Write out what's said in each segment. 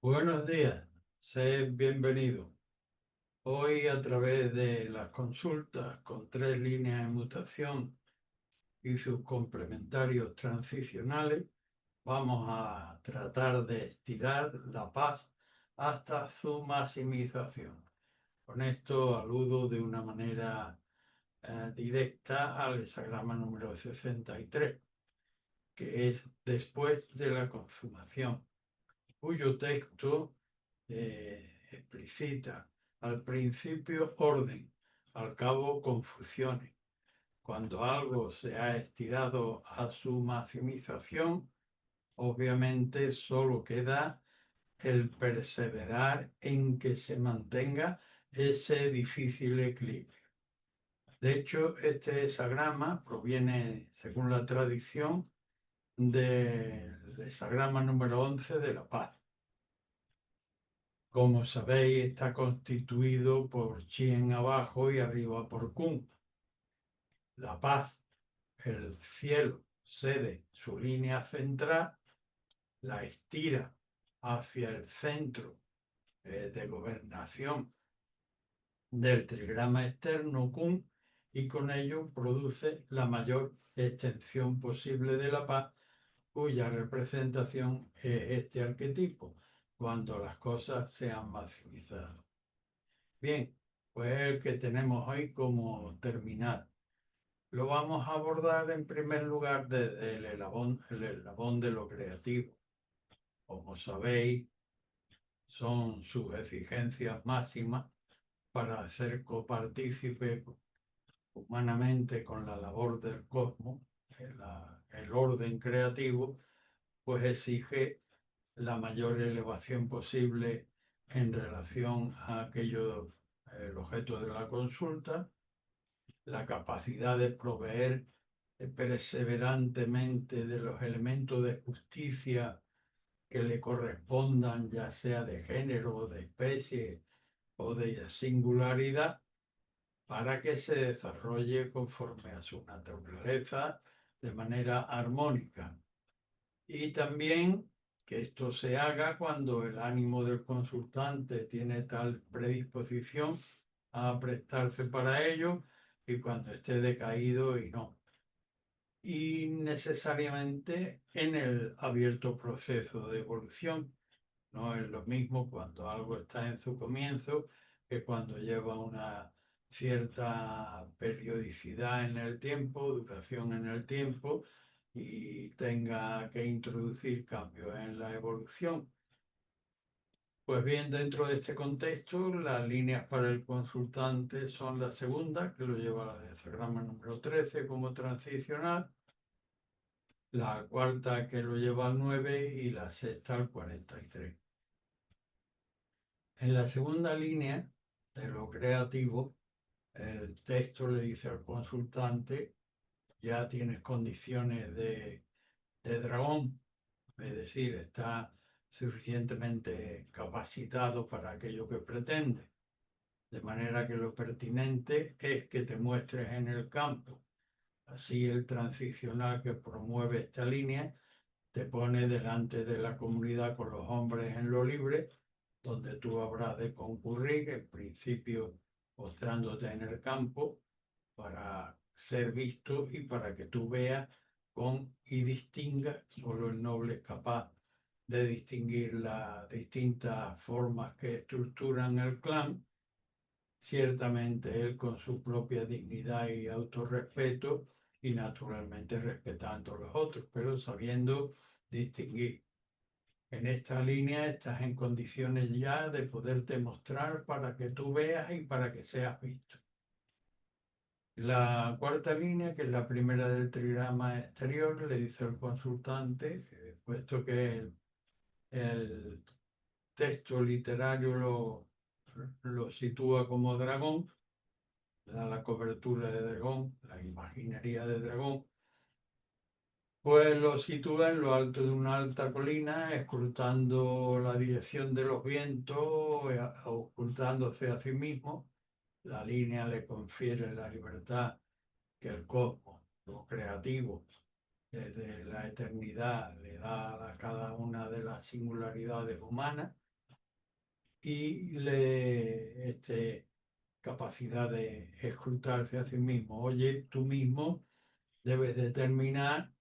Buenos días, sé bienvenido. Hoy a través de las consultas con tres líneas de mutación y sus complementarios transicionales, vamos a tratar de estirar la paz hasta su maximización. Con esto aludo de una manera directa al hexagrama número 63, que es después de la consumación, cuyo texto explicita al principio orden, al cabo confusiones. Cuando algo se ha estirado a su maximización, obviamente solo queda el perseverar en que se mantenga ese difícil equilibrio. De hecho, este hexagrama proviene, según la tradición, del hexagrama número 11 de la paz. Como sabéis, está constituido por chi en abajo y arriba por kun. La paz, el cielo, cede su línea central, la estira hacia el centro de gobernación del trigrama externo kun y con ello produce la mayor extensión posible de la paz, cuya representación es este arquetipo, cuando las cosas se han maximizado. Bien, pues el que tenemos hoy como terminal. Lo vamos a abordar en primer lugar desde el eslabón de lo creativo. Como sabéis, son sus exigencias máximas para hacer copartícipe humanamente con la labor del cosmos. El orden creativo, pues exige la mayor elevación posible en relación a aquello, el objeto de la consulta, la capacidad de proveer perseverantemente de los elementos de justicia que le correspondan, ya sea de género o de especie o de singularidad, para que se desarrolle conforme a su naturaleza de manera armónica. Y también que esto se haga cuando el ánimo del consultante tiene tal predisposición a prestarse para ello y cuando esté decaído y no. Y necesariamente en el abierto proceso de evolución. No es lo mismo cuando algo está en su comienzo que cuando lleva una cierta periodicidad en el tiempo, duración en el tiempo y tenga que introducir cambios en la evolución. Pues bien, dentro de este contexto, las líneas para el consultante son la segunda, que lo lleva la del diagrama número 13 como transicional, la cuarta que lo lleva al 9 y la sexta al 43. En la segunda línea de lo creativo, el texto le dice al consultante, ya tienes condiciones de dragón, es decir, está suficientemente capacitado para aquello que pretende. De manera que lo pertinente es que te muestres en el campo. Así el transicional que promueve esta línea te pone delante de la comunidad con los hombres en lo libre, donde tú habrás de concurrir, en principio mostrándote en el campo, para ser visto y para que tú veas con y distingas. Solo el noble es capaz de distinguir las distintas formas que estructuran el clan. Ciertamente él con su propia dignidad y autorrespeto y naturalmente respetando a los otros, pero sabiendo distinguir. En esta línea estás en condiciones ya de poderte mostrar para que tú veas y para que seas visto. La cuarta línea, que es la primera del trigrama exterior, le dice al consultante, puesto que el texto literario lo sitúa como dragón, da la cobertura de dragón, la imaginería de dragón, pues lo sitúa en lo alto de una alta colina, escrutando la dirección de los vientos, ocultándose a sí mismo. La línea le confiere la libertad que el cosmos, lo creativo, desde la eternidad le da a cada una de las singularidades humanas, y capacidad de escrutarse a sí mismo. Oye, tú mismo debes determinar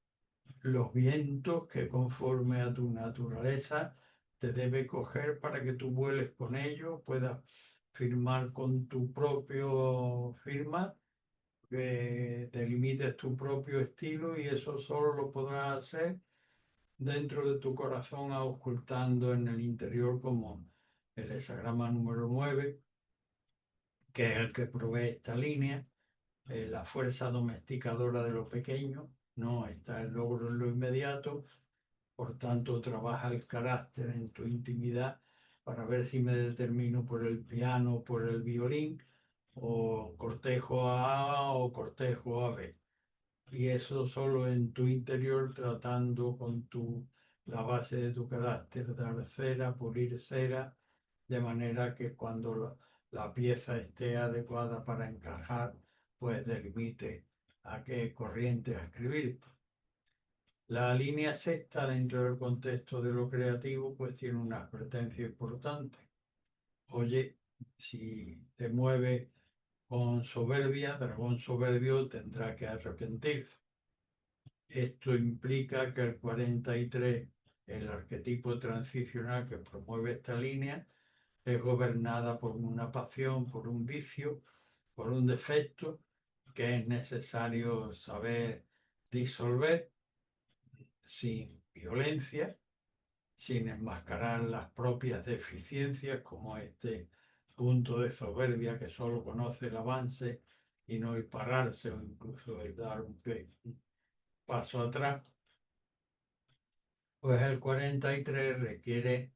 los vientos que conforme a tu naturaleza te debe coger para que tú vueles con ellos, puedas firmar con tu propio firma, que delimites tu propio estilo y eso solo lo podrás hacer dentro de tu corazón, auscultando en el interior como el hexagrama número 9, que es el que provee esta línea, la fuerza domesticadora de lo pequeño, no está el logro en lo inmediato, por tanto trabaja el carácter en tu intimidad para ver si me determino por el piano o por el violín, o cortejo a A o cortejo a B. Y eso solo en tu interior, tratando con la base de tu carácter, dar cera, pulir cera, de manera que cuando la pieza esté adecuada para encajar, pues delimite a qué corriente a escribir. La línea sexta, dentro del contexto de lo creativo, pues tiene una advertencia importante. Oye, si te mueves con soberbia, dragón soberbio tendrá que arrepentirse. Esto implica que el 43, el arquetipo transicional que promueve esta línea, es gobernada por una pasión, por un vicio, por un defecto que es necesario saber disolver sin violencia, sin enmascarar las propias deficiencias, como este punto de soberbia que solo conoce el avance y no el pararse o incluso el dar un paso atrás. Pues el 43 requiere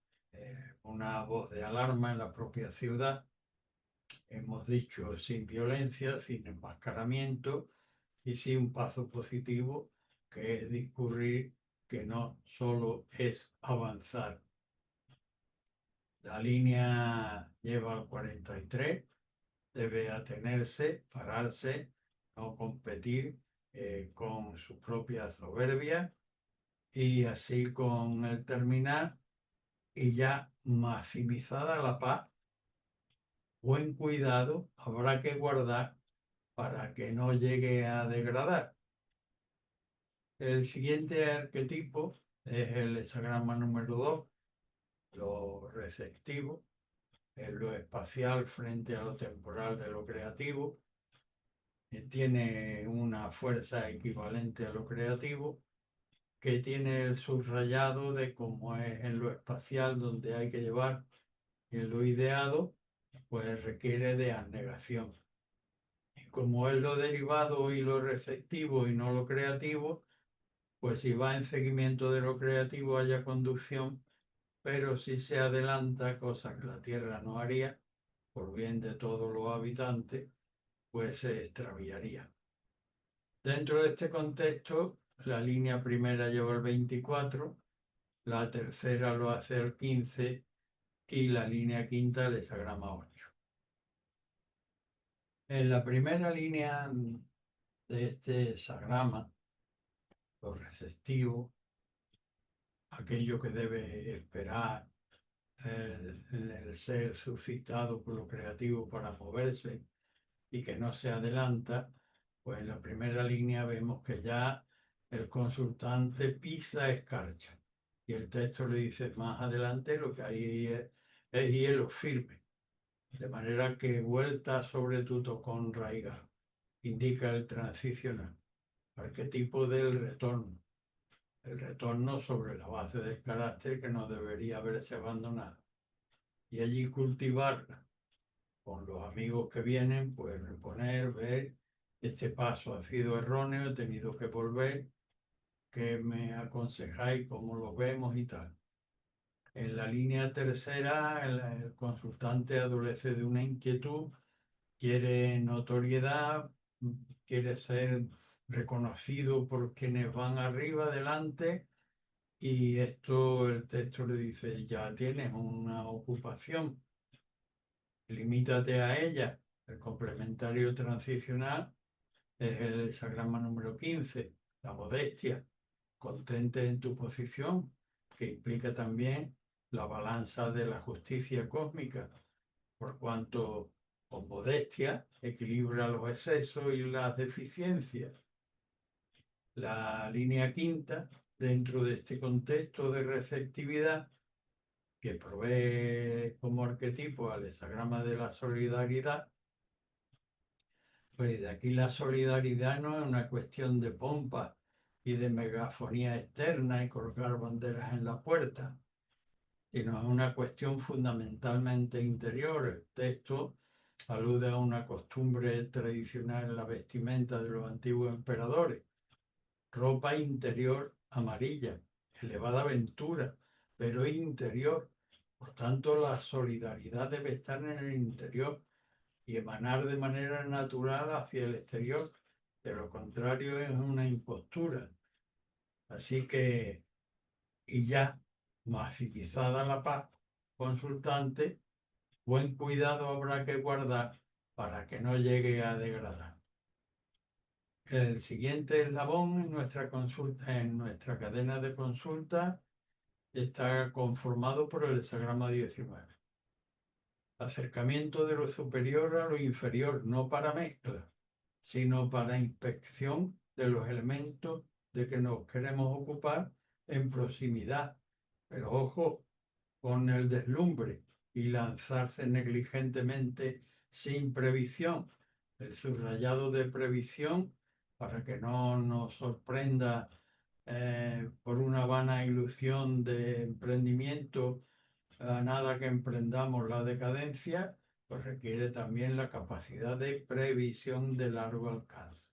una voz de alarma en la propia ciudad, hemos dicho, sin violencia, sin enmascaramiento y sin un paso positivo, que es discurrir, que no solo es avanzar. La línea lleva al 43, debe atenerse, pararse, no competir con su propia soberbia, y así con el terminar y ya maximizada la paz, buen cuidado habrá que guardar para que no llegue a degradar. El siguiente arquetipo es el hexagrama número 2, lo receptivo, es lo espacial frente a lo temporal de lo creativo, y tiene una fuerza equivalente a lo creativo, que tiene el subrayado de cómo es en lo espacial donde hay que llevar, y en lo ideado pues requiere de abnegación. Y como es lo derivado y lo receptivo y no lo creativo, pues si va en seguimiento de lo creativo haya conducción, pero si se adelanta, cosa que la Tierra no haría, por bien de todos los habitantes, pues se extraviaría. Dentro de este contexto, la línea primera lleva el 24, la tercera lo hace el 15 y la línea quinta el hexagrama 8. En la primera línea de este hexagrama, lo receptivo, aquello que debe esperar el ser suscitado por lo creativo para moverse y que no se adelanta, pues en la primera línea vemos que ya el consultante pisa escarcha y el texto le dice más adelante lo que hay es hielo firme, de manera que vuelta sobre tu tocón raigado, indica el transicional, arquetipo del retorno, el retorno sobre la base del carácter que no debería haberse abandonado, y allí cultivarla con los amigos que vienen, pues reponer, ver, este paso ha sido erróneo, he tenido que volver, ¿qué me aconsejáis? ¿Cómo lo vemos y tal? En la línea tercera, el consultante adolece de una inquietud, quiere notoriedad, quiere ser reconocido por quienes van arriba, adelante, y esto el texto le dice, ya tienes una ocupación, limítate a ella. El complementario transicional es el hexagrama número 15, la modestia, contente en tu posición, que implica también la balanza de la justicia cósmica, por cuanto con modestia equilibra los excesos y las deficiencias. La línea quinta, dentro de este contexto de receptividad, que provee como arquetipo al hexagrama de la solidaridad, pues de aquí la solidaridad no es una cuestión de pompa y de megafonía externa y colgar banderas en la puerta, sino es una cuestión fundamentalmente interior. El texto alude a una costumbre tradicional en la vestimenta de los antiguos emperadores: ropa interior amarilla, elevada aventura, pero interior. Por tanto, la solidaridad debe estar en el interior y emanar de manera natural hacia el exterior. De lo contrario, es una impostura. Así que, y ya maximizada la paz consultante, buen cuidado habrá que guardar para que no llegue a degradar. El siguiente eslabón en nuestra consulta, en nuestra cadena de consulta, está conformado por el hexagrama 19. Acercamiento de lo superior a lo inferior, no para mezcla, sino para inspección de los elementos de que nos queremos ocupar en proximidad. Pero ojo con el deslumbre y lanzarse negligentemente sin previsión. El subrayado de previsión, para que no nos sorprenda por una vana ilusión de emprendimiento, a nada que emprendamos la decadencia, pues requiere también la capacidad de previsión de largo alcance.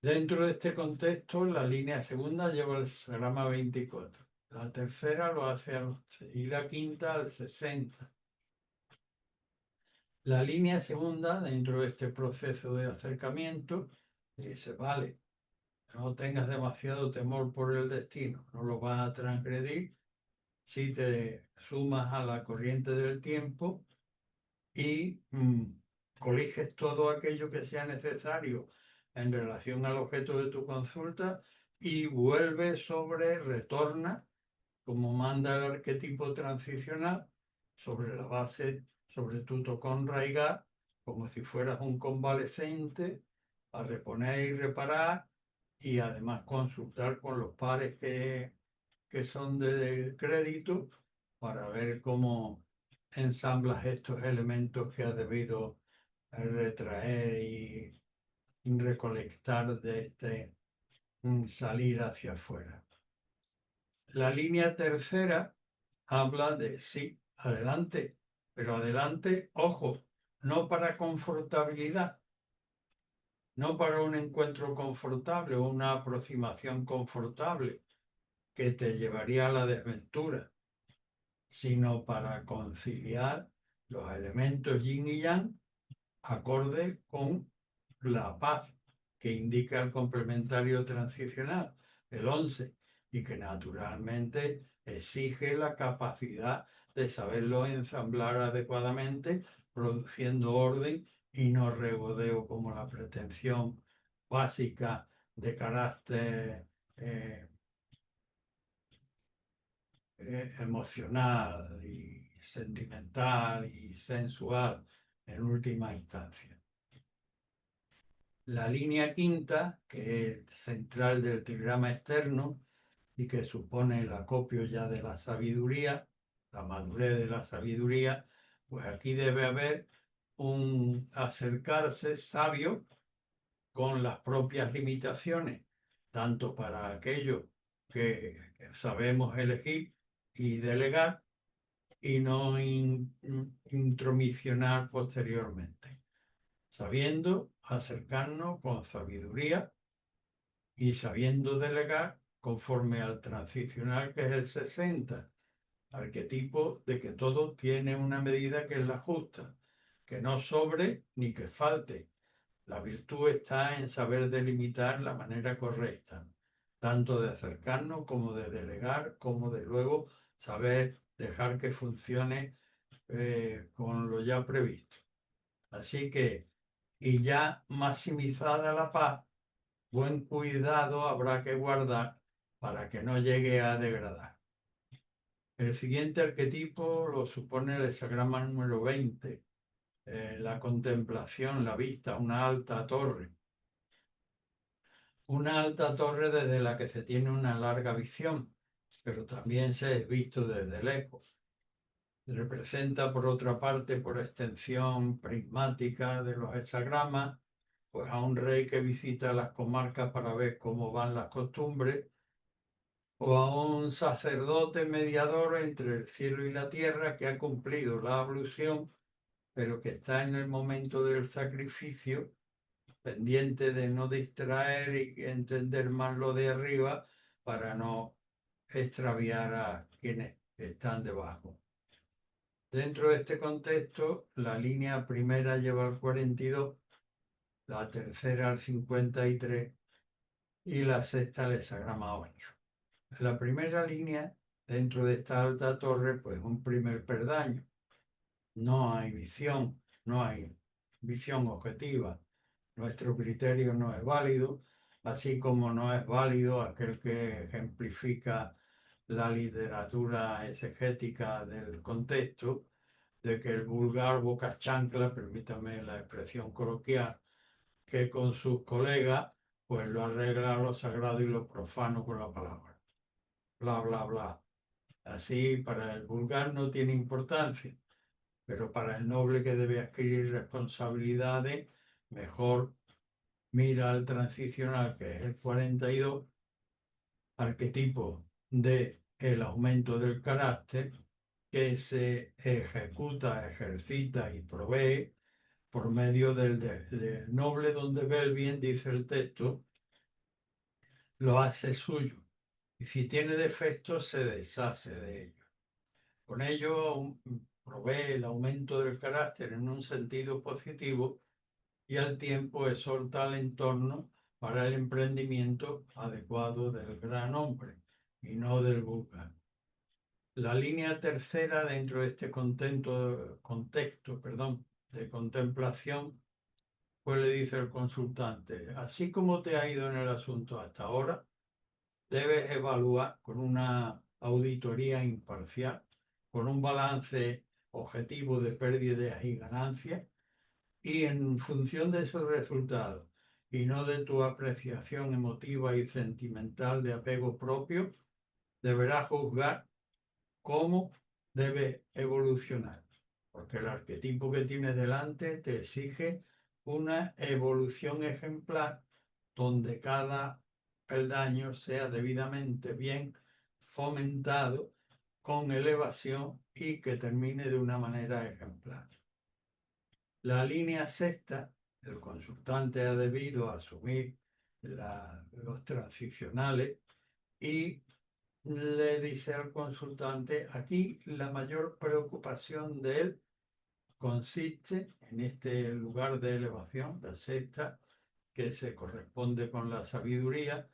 Dentro de este contexto, la línea segunda lleva el hexagrama 24, la tercera lo hace al 11 y la quinta al 60. La línea segunda, dentro de este proceso de acercamiento, dice: vale, no tengas demasiado temor por el destino, no lo vas a transgredir si te sumas a la corriente del tiempo y coliges todo aquello que sea necesario en relación al objeto de tu consulta y retorna, como manda el arquetipo transicional, sobre la base, sobre tu tocón raigar, como si fueras un convaleciente, a reponer y reparar, y además consultar con los pares que son de crédito para ver cómo ensamblas estos elementos que has debido retraer y recolectar de este salir hacia afuera. La línea tercera habla de sí, adelante, pero adelante, ojo, no para confortabilidad, no para un encuentro confortable o una aproximación confortable que te llevaría a la desventura, sino para conciliar los elementos yin y yang acorde con la paz que indica el complementario transicional, el 11, y que naturalmente exige la capacidad de saberlo ensamblar adecuadamente, produciendo orden y no regodeo como la pretensión básica de carácter emocional y sentimental y sensual en última instancia. La línea quinta, que es central del trigrama externo y que supone el acopio ya de la sabiduría, la madurez de la sabiduría, pues aquí debe haber un acercarse sabio con las propias limitaciones, tanto para aquello que sabemos elegir y delegar, y no intromisionar posteriormente, sabiendo acercarnos con sabiduría y sabiendo delegar conforme al transicional, que es el 60, arquetipo de que todo tiene una medida que es la justa, que no sobre ni que falte. La virtud está en saber delimitar la manera correcta, tanto de acercarnos como de delegar, como de luego saber dejar que funcione con lo ya previsto. Así que, y ya maximizada la paz, buen cuidado habrá que guardar para que no llegue a degradar. El siguiente arquetipo lo supone el hexagrama número 20, la contemplación, la vista, una alta torre. Una alta torre desde la que se tiene una larga visión, pero también se es visto desde lejos. Representa, por otra parte, por extensión prismática de los hexagramas, pues a un rey que visita las comarcas para ver cómo van las costumbres, o a un sacerdote mediador entre el cielo y la tierra que ha cumplido la ablución, pero que está en el momento del sacrificio, pendiente de no distraer y entender más lo de arriba para no extraviar a quienes están debajo. Dentro de este contexto, la línea primera lleva al 42, la tercera al 53 y la sexta al hexagrama 8. La primera línea, dentro de esta alta torre, pues un primer peldaño. No hay visión, no hay visión objetiva. Nuestro criterio no es válido, así como no es válido aquel que ejemplifica la literatura exegética del contexto, de que el vulgar boca chancla, permítame la expresión coloquial, que con sus colegas pues lo arregla lo sagrado y lo profano con la palabra. Bla, bla, bla. Así para el vulgar no tiene importancia, pero para el noble que debe adquirir responsabilidades, mejor mira al transicional, que es el 42, arquetipo de el aumento del carácter, que se ejecuta, ejercita y provee por medio del noble donde ve el bien, dice el texto, lo hace suyo. Y si tiene defectos, se deshace de ellos. Con ello provee el aumento del carácter en un sentido positivo y al tiempo exhorta al entorno para el emprendimiento adecuado del gran hombre y no del vulgar. La línea tercera dentro de este contexto de contemplación, pues le dice el consultante, así como te ha ido en el asunto hasta ahora, debes evaluar con una auditoría imparcial, con un balance objetivo de pérdidas y ganancias, y en función de esos resultados, y no de tu apreciación emotiva y sentimental de apego propio, deberás juzgar cómo debe evolucionar. Porque el arquetipo que tienes delante te exige una evolución ejemplar donde cada peldaño sea debidamente bien fomentado con elevación y que termine de una manera ejemplar. La línea sexta, el consultante ha debido asumir los transicionales y le dice al consultante, aquí la mayor preocupación de él consiste en este lugar de elevación, la sexta, que se corresponde con la sabiduría,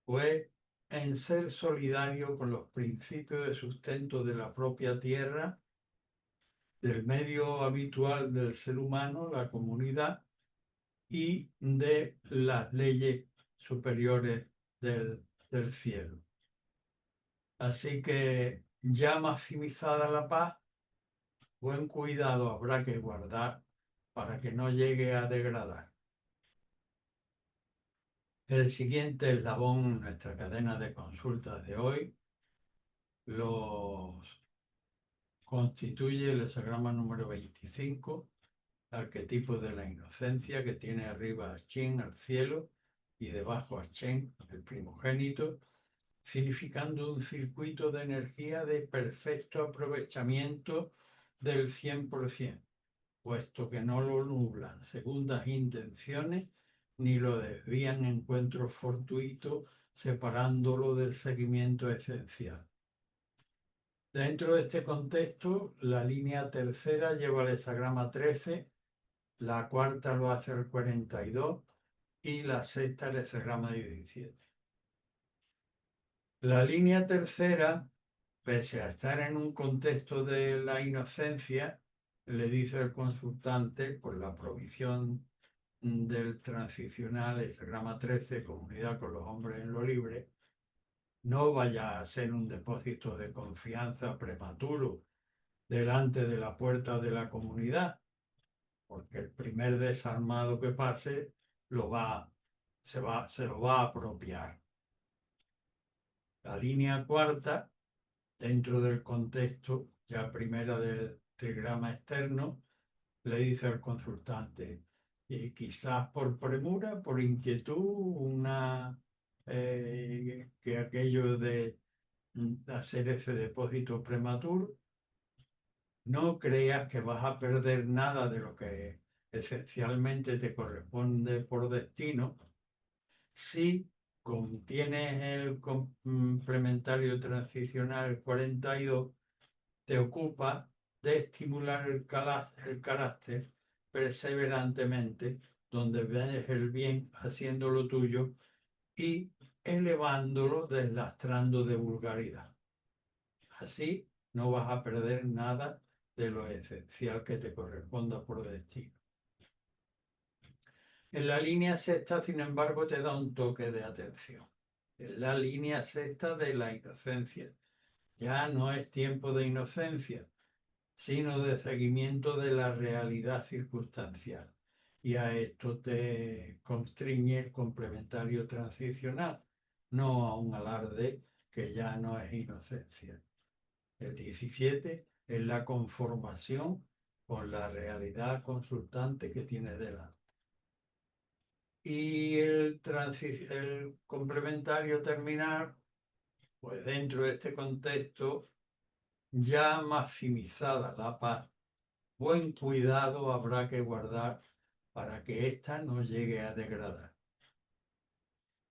pues en ser solidario con los principios de sustento de la propia tierra, del medio habitual del ser humano, la comunidad, y de las leyes superiores del cielo. Así que ya maximizada la paz, buen cuidado habrá que guardar para que no llegue a degradar. El siguiente eslabón en nuestra cadena de consultas de hoy los constituye el hexagrama número 25, arquetipo de la inocencia, que tiene arriba a Chin, al cielo, y debajo a Chen, el primogénito, significando un circuito de energía de perfecto aprovechamiento del 100%, puesto que no lo nublan segundas intenciones ni lo desvían encuentros fortuitos, separándolo del seguimiento esencial. Dentro de este contexto, la línea tercera lleva el hexagrama 13, la cuarta lo hace el 42 y la sexta el hexagrama 17. La línea tercera, pese a estar en un contexto de la inocencia, le dice el consultante, por la provisión del transicional hexagrama 13, comunidad con los hombres en lo libre, no vaya a ser un depósito de confianza prematuro delante de la puerta de la comunidad, porque el primer desarmado que pase se lo va a apropiar. La línea cuarta, dentro del contexto ya primera del trigrama externo, le dice al consultante, y quizás por premura, por inquietud, que aquello de hacer ese depósito prematuro, no creas que vas a perder nada de lo que esencialmente te corresponde por destino si contienes el complementario transicional 42, te ocupa de estimular el carácter perseverantemente, donde ves el bien haciendo lo tuyo y elevándolo, deslastrando de vulgaridad. Así no vas a perder nada de lo esencial que te corresponda por destino. En la línea sexta, sin embargo, te da un toque de atención. En la línea sexta de la inocencia. Ya no es tiempo de inocencia, sino de seguimiento de la realidad circunstancial. Y a esto te constriñe el complementario transicional, no a un alarde que ya no es inocencia. El 17 es la conformación con la realidad consultante que tienes delante. Y el complementario terminal, pues dentro de este contexto, ya maximizada la paz, buen cuidado habrá que guardar para que ésta no llegue a degradar.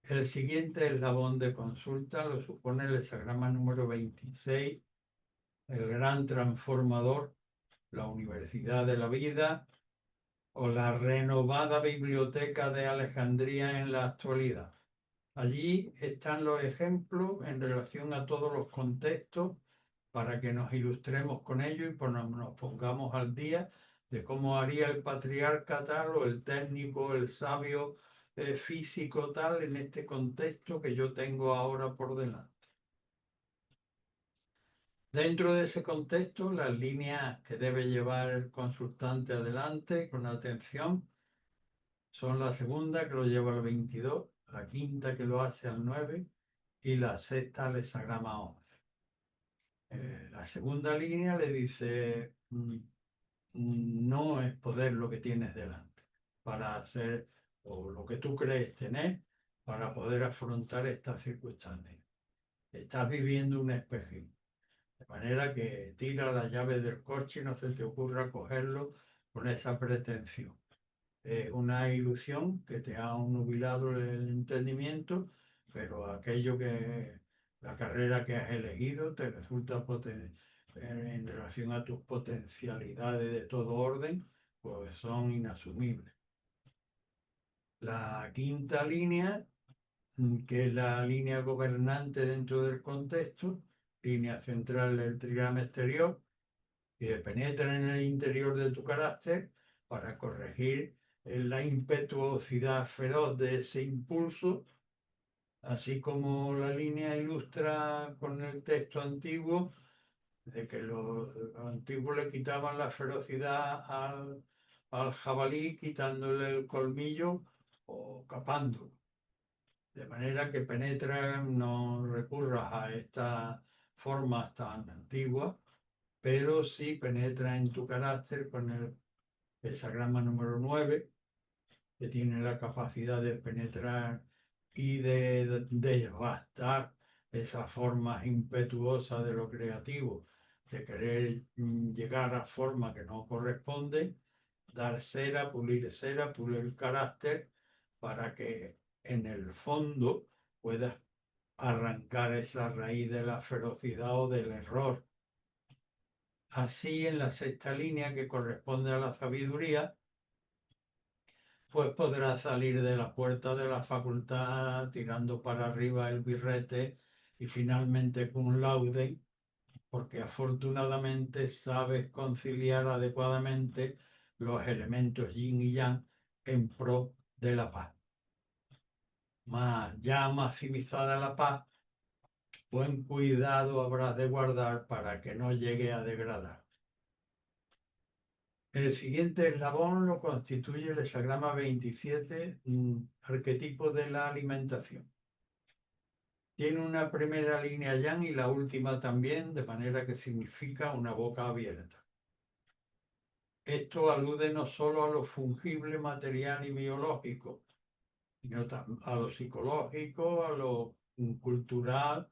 El siguiente eslabón de consulta lo supone el hexagrama número 26, el gran transformador, la Universidad de la Vida o la renovada Biblioteca de Alejandría en la actualidad. Allí están los ejemplos en relación a todos los contextos para que nos ilustremos con ello y nos pongamos al día de cómo haría el patriarca tal o el técnico, el sabio físico tal en este contexto que yo tengo ahora por delante. Dentro de ese contexto, las líneas que debe llevar el consultante adelante con atención son la segunda que lo lleva al 22, la quinta que lo hace al 9 y la sexta al hexagrama 11. La segunda línea le dice, no es poder lo que tienes delante para hacer o lo que tú crees tener para poder afrontar estas circunstancias. Estás viviendo un espejismo. De manera que tira la llave del coche y no se te ocurra cogerlo con esa pretensión. Es una ilusión que te ha nubilado el entendimiento, pero aquello que la carrera que has elegido te resulta en relación a tus potencialidades de todo orden, pues son inasumibles. La quinta línea, que es la línea gobernante dentro del contexto, línea central del trigrama exterior, que penetra en el interior de tu carácter para corregir la impetuosidad feroz de ese impulso, así como la línea ilustra con el texto antiguo de que los antiguos le quitaban la ferocidad al jabalí quitándole el colmillo o capándolo. De manera que penetra, no recurras a estas formas tan antiguas, pero sí penetra en tu carácter con el hexagrama número 9, que tiene la capacidad de penetrar y de devastar esas formas impetuosas de lo creativo, de querer llegar a forma que no corresponde, dar cera, pulir el carácter, para que en el fondo puedas arrancar esa raíz de la ferocidad o del error. Así, en la sexta línea que corresponde a la sabiduría, pues podrá salir de la puerta de la facultad tirando para arriba el birrete y finalmente cum laude, porque afortunadamente sabes conciliar adecuadamente los elementos yin y yang en pro de la paz. Ya maximizada la paz, buen cuidado habrás de guardar para que no llegue a degradar. El siguiente eslabón lo constituye el hexagrama 27, arquetipo de la alimentación. Tiene una primera línea yang y la última también, de manera que significa una boca abierta. Esto alude no solo a lo fungible, material y biológico, sino a lo psicológico, a lo cultural,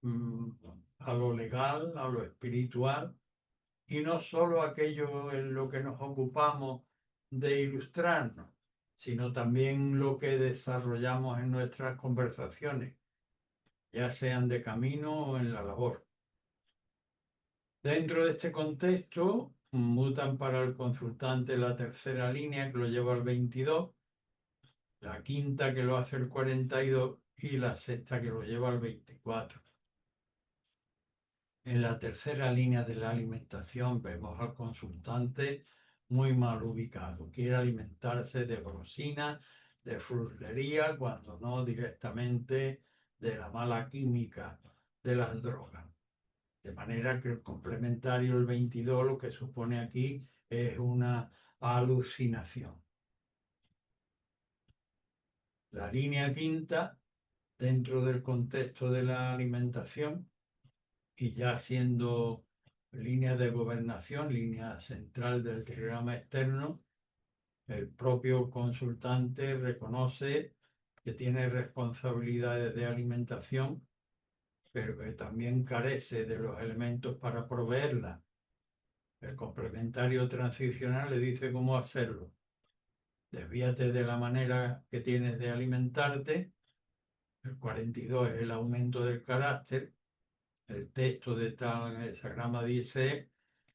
a lo legal, a lo espiritual, y no solo aquello en lo que nos ocupamos de ilustrarnos, sino también lo que desarrollamos en nuestras conversaciones, ya sean de camino o en la labor. Dentro de este contexto, mutan para el consultante la tercera línea que lo lleva al 22, la quinta que lo hace el 42 y la sexta que lo lleva al 24. En la tercera línea de la alimentación vemos al consultante muy mal ubicado. Quiere alimentarse de golosinas, de frutlería, cuando no directamente de la mala química de las drogas. De manera que el complementario, el 22, lo que supone aquí es una alucinación. La línea quinta, dentro del contexto de la alimentación, y ya siendo línea de gobernación, línea central del programa externo, el propio consultante reconoce que tiene responsabilidades de alimentación, pero que también carece de los elementos para proveerla. El complementario transicional le dice cómo hacerlo. Desvíate de la manera que tienes de alimentarte. El 42 es el aumento del carácter. El texto de tal hexagrama dice: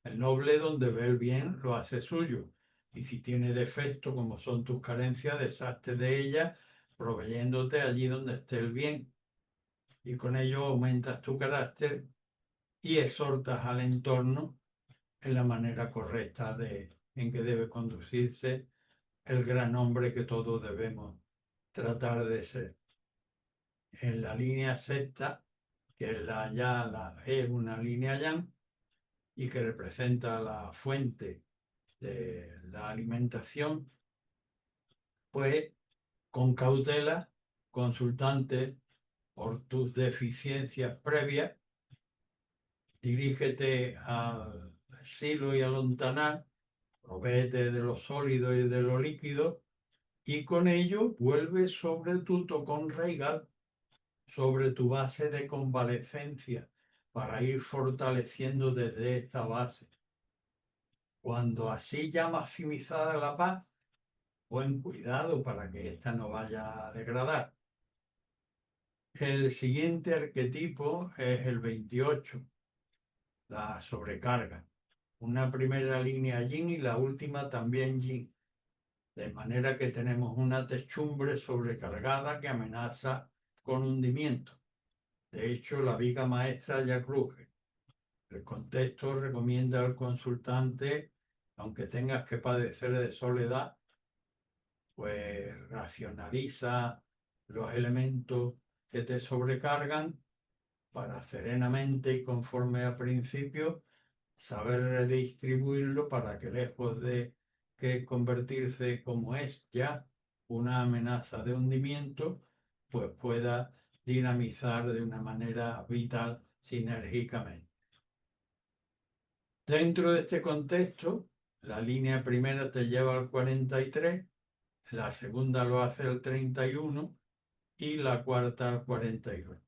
el noble donde ve el bien lo hace suyo, y si tiene defecto, como son tus carencias, deshazte de ellas, proveyéndote allí donde esté el bien. Y con ello aumentas tu carácter y exhortas al entorno en la manera correcta en que debe conducirse el gran hombre que todos debemos tratar de ser. En la línea sexta, que es es una línea yang y que representa la fuente de la alimentación, pues con cautela, consultante por tus deficiencias previas, dirígete al silo y al lontanar, provéete de lo sólido y de lo líquido, y con ello vuelve sobre tu tocón raigal, sobre tu base de convalecencia, para ir fortaleciendo desde esta base. Cuando así ya maximizada la paz, buen cuidado para que ésta no vaya a degradar. El siguiente arquetipo es el 28, la sobrecarga. Una primera línea yin y la última también yin. De manera que tenemos una techumbre sobrecargada que amenaza con hundimiento. De hecho, la viga maestra ya cruje. El contexto recomienda al consultante, aunque tengas que padecer de soledad, pues racionaliza los elementos que te sobrecargan para serenamente y conforme a principios saber redistribuirlo para que, lejos de que convertirse, como es ya, una amenaza de hundimiento, pues pueda dinamizar de una manera vital, sinérgicamente. Dentro de este contexto, la línea primera te lleva al 43, la segunda lo hace al 31 y la cuarta al 48.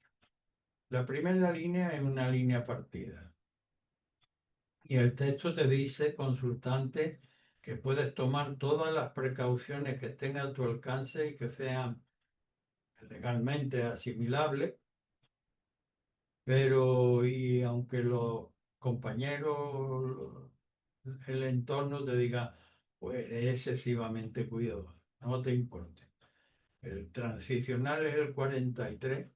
La primera línea es una línea partida. Y el texto te dice, consultante, que puedes tomar todas las precauciones que estén a tu alcance y que sean legalmente asimilables, pero y aunque los compañeros, el entorno te diga, pues eres excesivamente cuidadoso, no te importe. El transicional es el 43,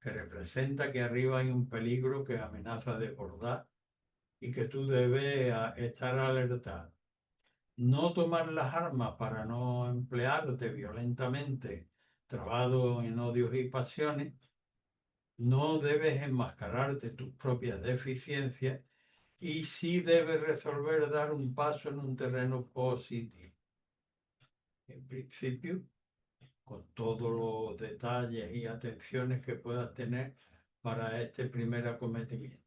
que representa que arriba hay un peligro que amenaza desbordar y que tú debes estar alertado. No tomar las armas para no emplearte violentamente, trabado en odios y pasiones, no debes enmascararte tus propias deficiencias y sí debes resolver dar un paso en un terreno positivo. En principio, con todos los detalles y atenciones que puedas tener para este primer acometimiento.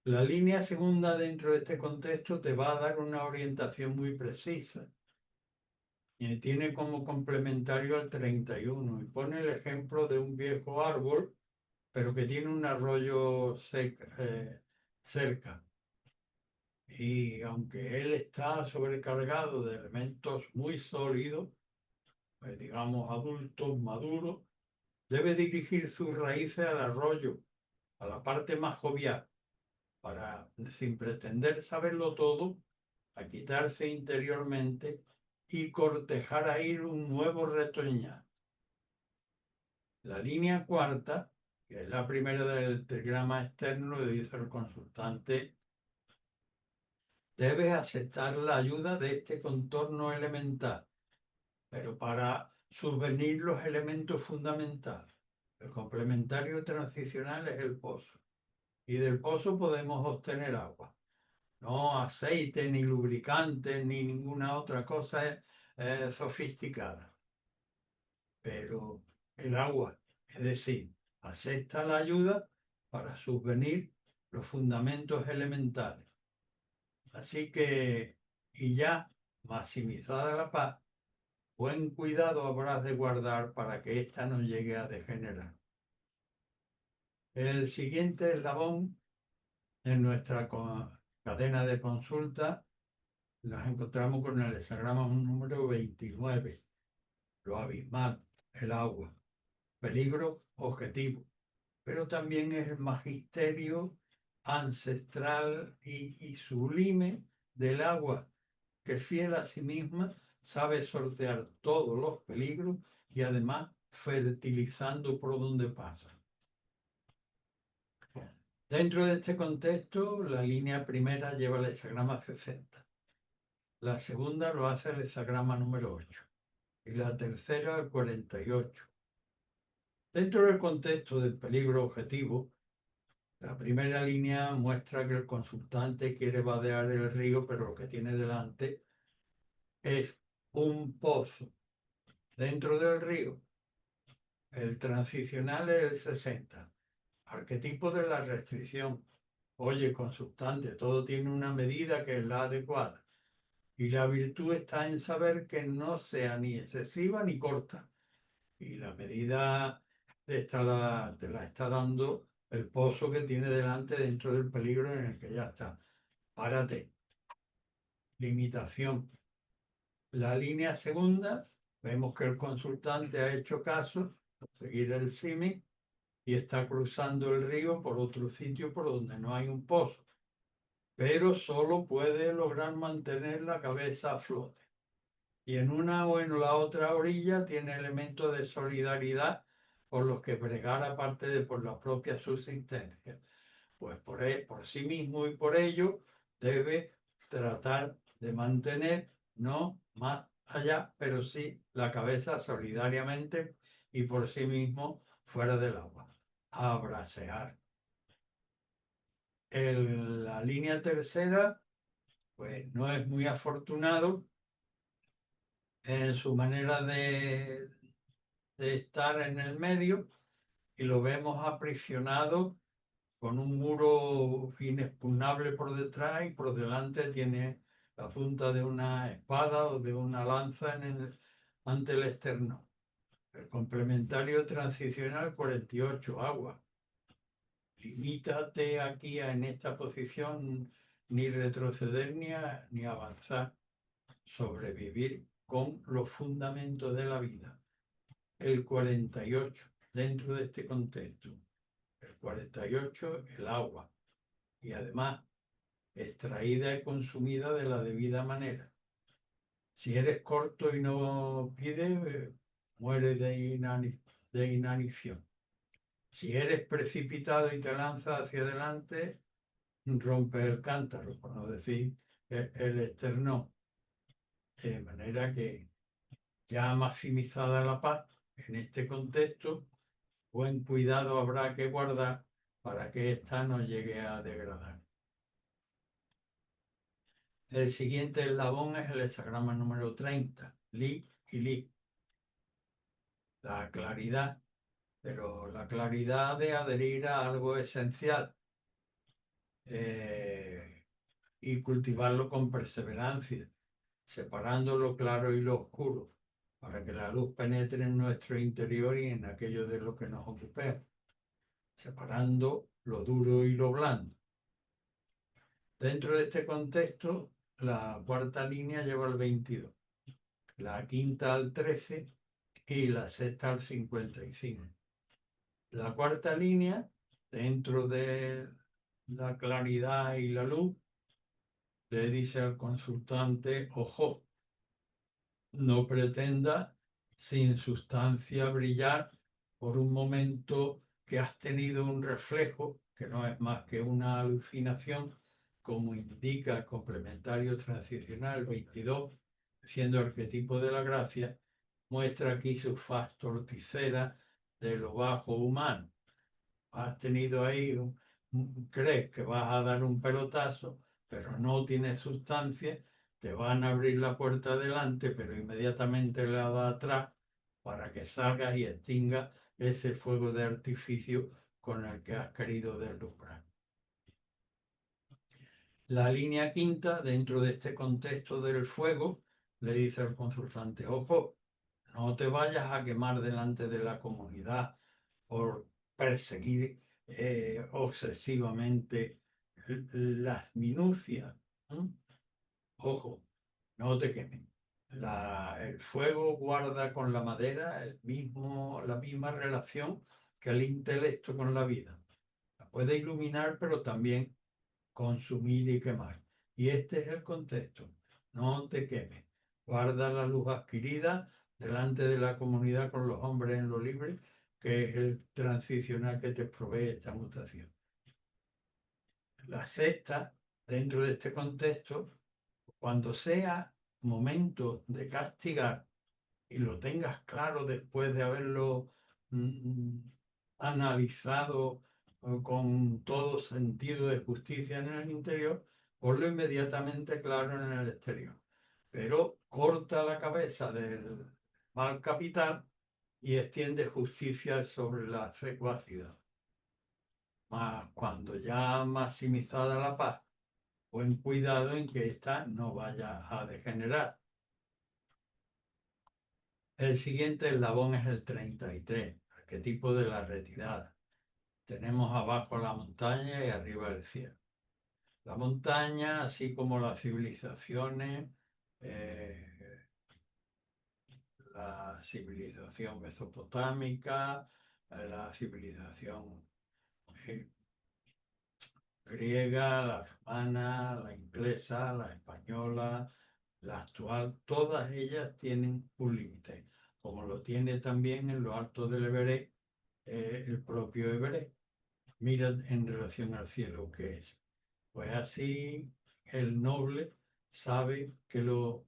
La línea segunda dentro de este contexto te va a dar una orientación muy precisa. Y tiene como complementario al 31 y pone el ejemplo de un viejo árbol, pero que tiene un arroyo cerca. Y aunque él está sobrecargado de elementos muy sólidos, pues digamos adultos, maduros, debe dirigir sus raíces al arroyo, a la parte más jovial, para, sin pretender saberlo todo, a quitarse interiormente y cortejar a ir un nuevo retoñar. La línea cuarta, que es la primera del trigrama externo, le dice el consultante: debes aceptar la ayuda de este contorno elemental, pero para subvenir los elementos fundamentales. El complementario transicional es el pozo, y del pozo podemos obtener agua. No aceite, ni lubricante, ni ninguna otra cosa sofisticada. Pero el agua, es decir, acepta la ayuda para subvenir los fundamentos elementales. Así que, y ya maximizada la paz, buen cuidado habrás de guardar para que ésta no llegue a degenerar. El siguiente eslabón en nuestra cadena de consulta nos encontramos con el hexagrama número 29, lo abismal, el agua, peligro objetivo, pero también es el magisterio ancestral y sublime del agua, que fiel a sí misma sabe sortear todos los peligros y además fertilizando por donde pasa. Dentro de este contexto, la línea primera lleva el hexagrama 60, la segunda lo hace el hexagrama número 8 y la tercera el 48. Dentro del contexto del peligro objetivo, la primera línea muestra que el consultante quiere vadear el río, pero lo que tiene delante es un pozo dentro del río. El transicional es el 60, arquetipo de la restricción. Oye, consultante, todo tiene una medida que es la adecuada. Y la virtud está en saber que no sea ni excesiva ni corta. Y la medida te la está dando el pozo que tiene delante dentro del peligro en el que ya está. Párate. Limitación. La línea segunda, vemos que el consultante ha hecho caso, seguir el símil, y está cruzando el río por otro sitio por donde no hay un pozo, pero solo puede lograr mantener la cabeza a flote. Y en una o en la otra orilla tiene elementos de solidaridad por los que bregar aparte de por la propia subsistencia. Pues por sí mismo y por ello debe tratar de mantener, no más allá, pero sí la cabeza solidariamente y por sí mismo fuera del agua. A bracear. La línea tercera, pues no es muy afortunado en su manera de estar en el medio y lo vemos aprisionado con un muro inexpugnable por detrás y por delante tiene la punta de una espada o de una lanza ante el externo. El complementario transicional 48, agua. Limítate aquí en esta posición, ni retroceder ni avanzar. Sobrevivir con los fundamentos de la vida. El 48, dentro de este contexto. El 48, el agua. Y además, extraída y consumida de la debida manera. Si eres corto y no pides, muere de inanición. Si eres precipitado y te lanzas hacia adelante, rompe el cántaro, por no decir el esternón. De manera que, ya maximizada la paz en este contexto, Buen cuidado habrá que guardar para que ésta no llegue a degradar. El siguiente eslabón es el hexagrama número 30, Li y Li. La claridad, pero la claridad de adherir a algo esencial y cultivarlo con perseverancia, separando lo claro y lo oscuro, para que la luz penetre en nuestro interior y en aquello de lo que nos ocupemos, separando lo duro y lo blando. Dentro de este contexto, la cuarta línea lleva al 22, la quinta al 13 y la sexta al 55. La cuarta línea, dentro de la claridad y la luz, le dice al consultante, ojo, no pretenda sin sustancia brillar por un momento que has tenido un reflejo, que no es más que una alucinación, como indica el complementario transicional 22, siendo arquetipo de la gracia, muestra aquí su faz torticera de lo bajo humano. Has tenido ahí, crees que vas a dar un pelotazo, pero no tienes sustancia, te van a abrir la puerta delante, pero inmediatamente la da atrás para que salgas y extingas ese fuego de artificio con el que has querido deslumbrar. La línea quinta, dentro de este contexto del fuego, le dice al consultante, ojo, no te vayas a quemar delante de la comunidad por perseguir obsesivamente las minucias. ¿No? Ojo, no te quemen. El fuego guarda con la madera la misma relación que el intelecto con la vida. La puede iluminar, pero también consumir y quemar. Y este es el contexto. No te quemes. Guarda la luz adquirida delante de la comunidad con los hombres en lo libre, que es el transicional que te provee esta mutación. La sexta, dentro de este contexto, cuando sea momento de castigar y lo tengas claro después de haberlo mm, analizado con todo sentido de justicia en el interior, ponlo inmediatamente claro en el exterior. Pero corta la cabeza del mal capital y extiende justicia sobre la secuacidad. Cuando ya maximizada la paz, buen cuidado en que ésta no vaya a degenerar. El siguiente eslabón es el 33, arquetipo de la retirada. Tenemos abajo la montaña y arriba el cielo. La montaña, así como las civilizaciones, eh, la civilización mesopotámica, la civilización eh, griega, la romana, la inglesa, la española, la actual, todas ellas tienen un límite, como lo tiene también en lo alto del Everest el propio Everest. Mira en relación al cielo qué es. Pues así el noble sabe que lo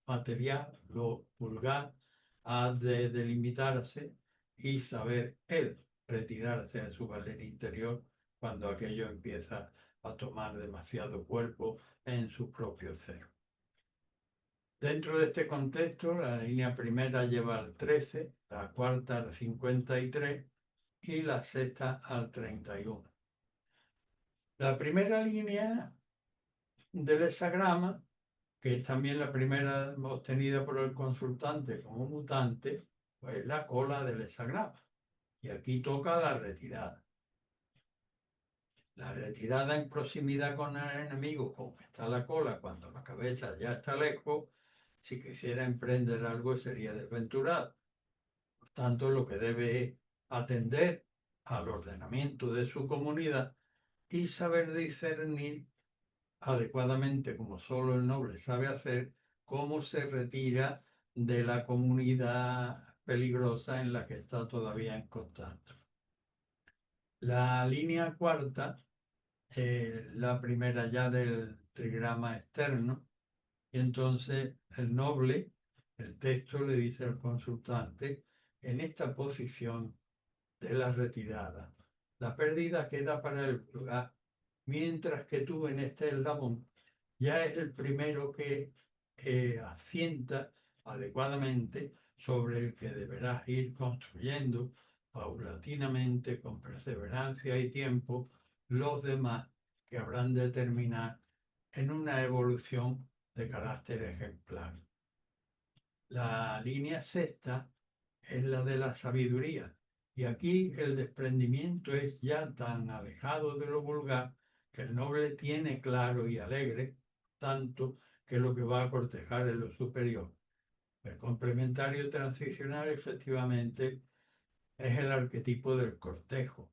material, lo vulgar, ha de delimitarse y saber él retirarse a su valer interior cuando aquello empieza a tomar demasiado cuerpo en su propio ser. Dentro de este contexto, la línea primera lleva al 13, la cuarta al 53 y la sexta al 31. La primera línea del hexagrama, que es también la primera obtenida por el consultante como mutante, pues es la cola del hexagrama. Y aquí toca la retirada. La retirada en proximidad con el enemigo, como está la cola, cuando la cabeza ya está lejos, si quisiera emprender algo sería desventurado. Por tanto, lo que debe es atender al ordenamiento de su comunidad y saber discernir adecuadamente, como solo el noble sabe hacer, cómo se retira de la comunidad peligrosa en la que está todavía en contacto. La línea cuarta, la primera ya del trigrama externo, y entonces el noble, el texto le dice al consultante, en esta posición de la retirada. La pérdida queda para el vulgar, mientras que tú en este eslabón ya es el primero que asienta adecuadamente sobre el que deberás ir construyendo paulatinamente, con perseverancia y tiempo, los demás que habrán de terminar en una evolución de carácter ejemplar. La línea sexta es la de la sabiduría, y aquí el desprendimiento es ya tan alejado de lo vulgar que el noble tiene claro y alegre, tanto que lo que va a cortejar es lo superior. El complementario transicional efectivamente es el arquetipo del cortejo.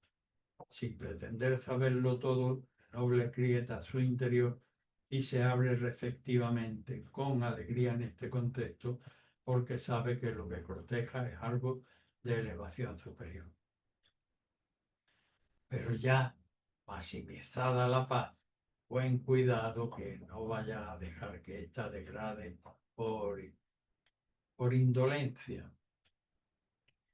Sin pretender saberlo todo, el noble aquieta su interior y se abre receptivamente, con alegría en este contexto, porque sabe que lo que corteja es algo de elevación superior. Pero ya maximizada la paz, buen cuidado que no vaya a dejar que ésta degrade por indolencia.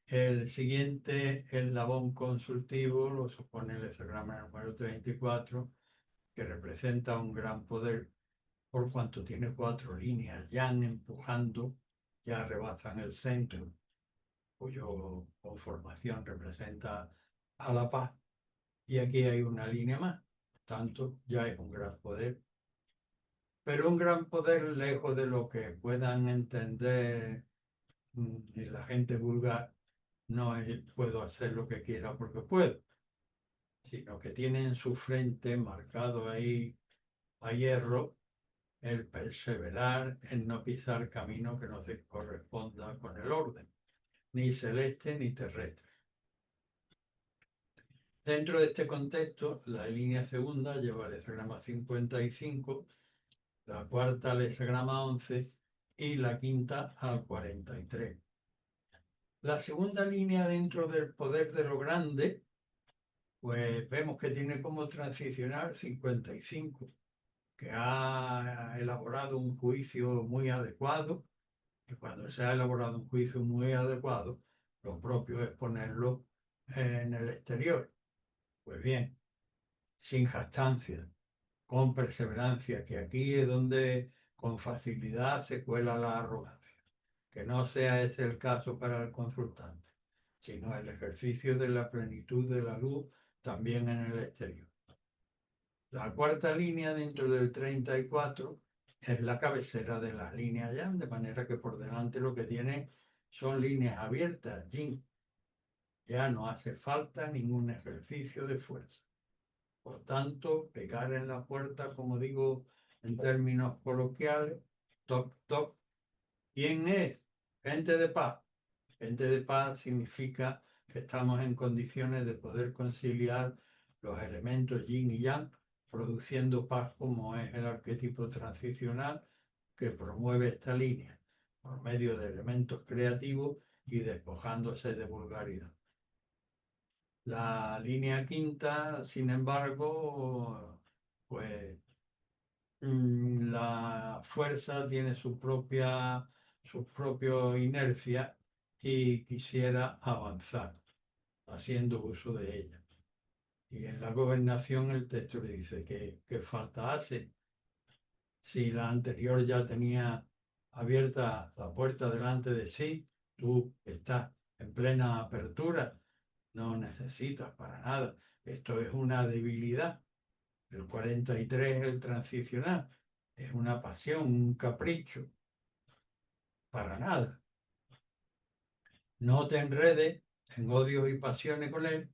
El siguiente eslabón consultivo lo supone el hexagrama número 34, que representa un gran poder por cuanto tiene 4 líneas yan empujando, ya rebasan el centro, cuyo conformación representa a la paz, y aquí hay una línea más, tanto ya es un gran poder. Pero un gran poder, lejos de lo que puedan entender la gente vulgar, no es puedo hacer lo que quiera porque puedo, sino que tiene en su frente marcado ahí a hierro el perseverar en no pisar camino que no se corresponda con el orden, ni celeste ni terrestre. Dentro de este contexto, la línea segunda lleva el hexagrama 55, la cuarta al hexagrama 11 y la quinta al 43. La segunda línea dentro del poder de lo grande, pues vemos que tiene como transicionar 55, que ha elaborado un juicio muy adecuado, y cuando se ha elaborado un juicio muy adecuado, lo propio es ponerlo en el exterior. Pues bien, sin jactancia, con perseverancia, que aquí es donde con facilidad se cuela la arrogancia. Que no sea ese el caso para el consultante, sino el ejercicio de la plenitud de la luz también en el exterior. La cuarta línea dentro del 34 es la cabecera de las líneas yan, de manera que por delante lo que tiene son líneas abiertas, yin. Ya no hace falta ningún ejercicio de fuerza. Por tanto, pegar en la puerta, como digo en términos coloquiales, toc, toc. ¿Quién es? Gente de paz. Gente de paz significa que estamos en condiciones de poder conciliar los elementos yin y yang, produciendo paz, como es el arquetipo transicional que promueve esta línea, por medio de elementos creativos y despojándose de vulgaridad. La línea quinta, sin embargo, pues la fuerza tiene su propia inercia y quisiera avanzar haciendo uso de ella. Y en la gobernación el texto le dice que qué falta hace. Si la anterior ya tenía abierta la puerta delante de sí, tú estás en plena apertura, no necesitas para nada. Esto es una debilidad. El 43 es el transicional, es una pasión, un capricho, para nada. No te enredes en odios y pasiones con él,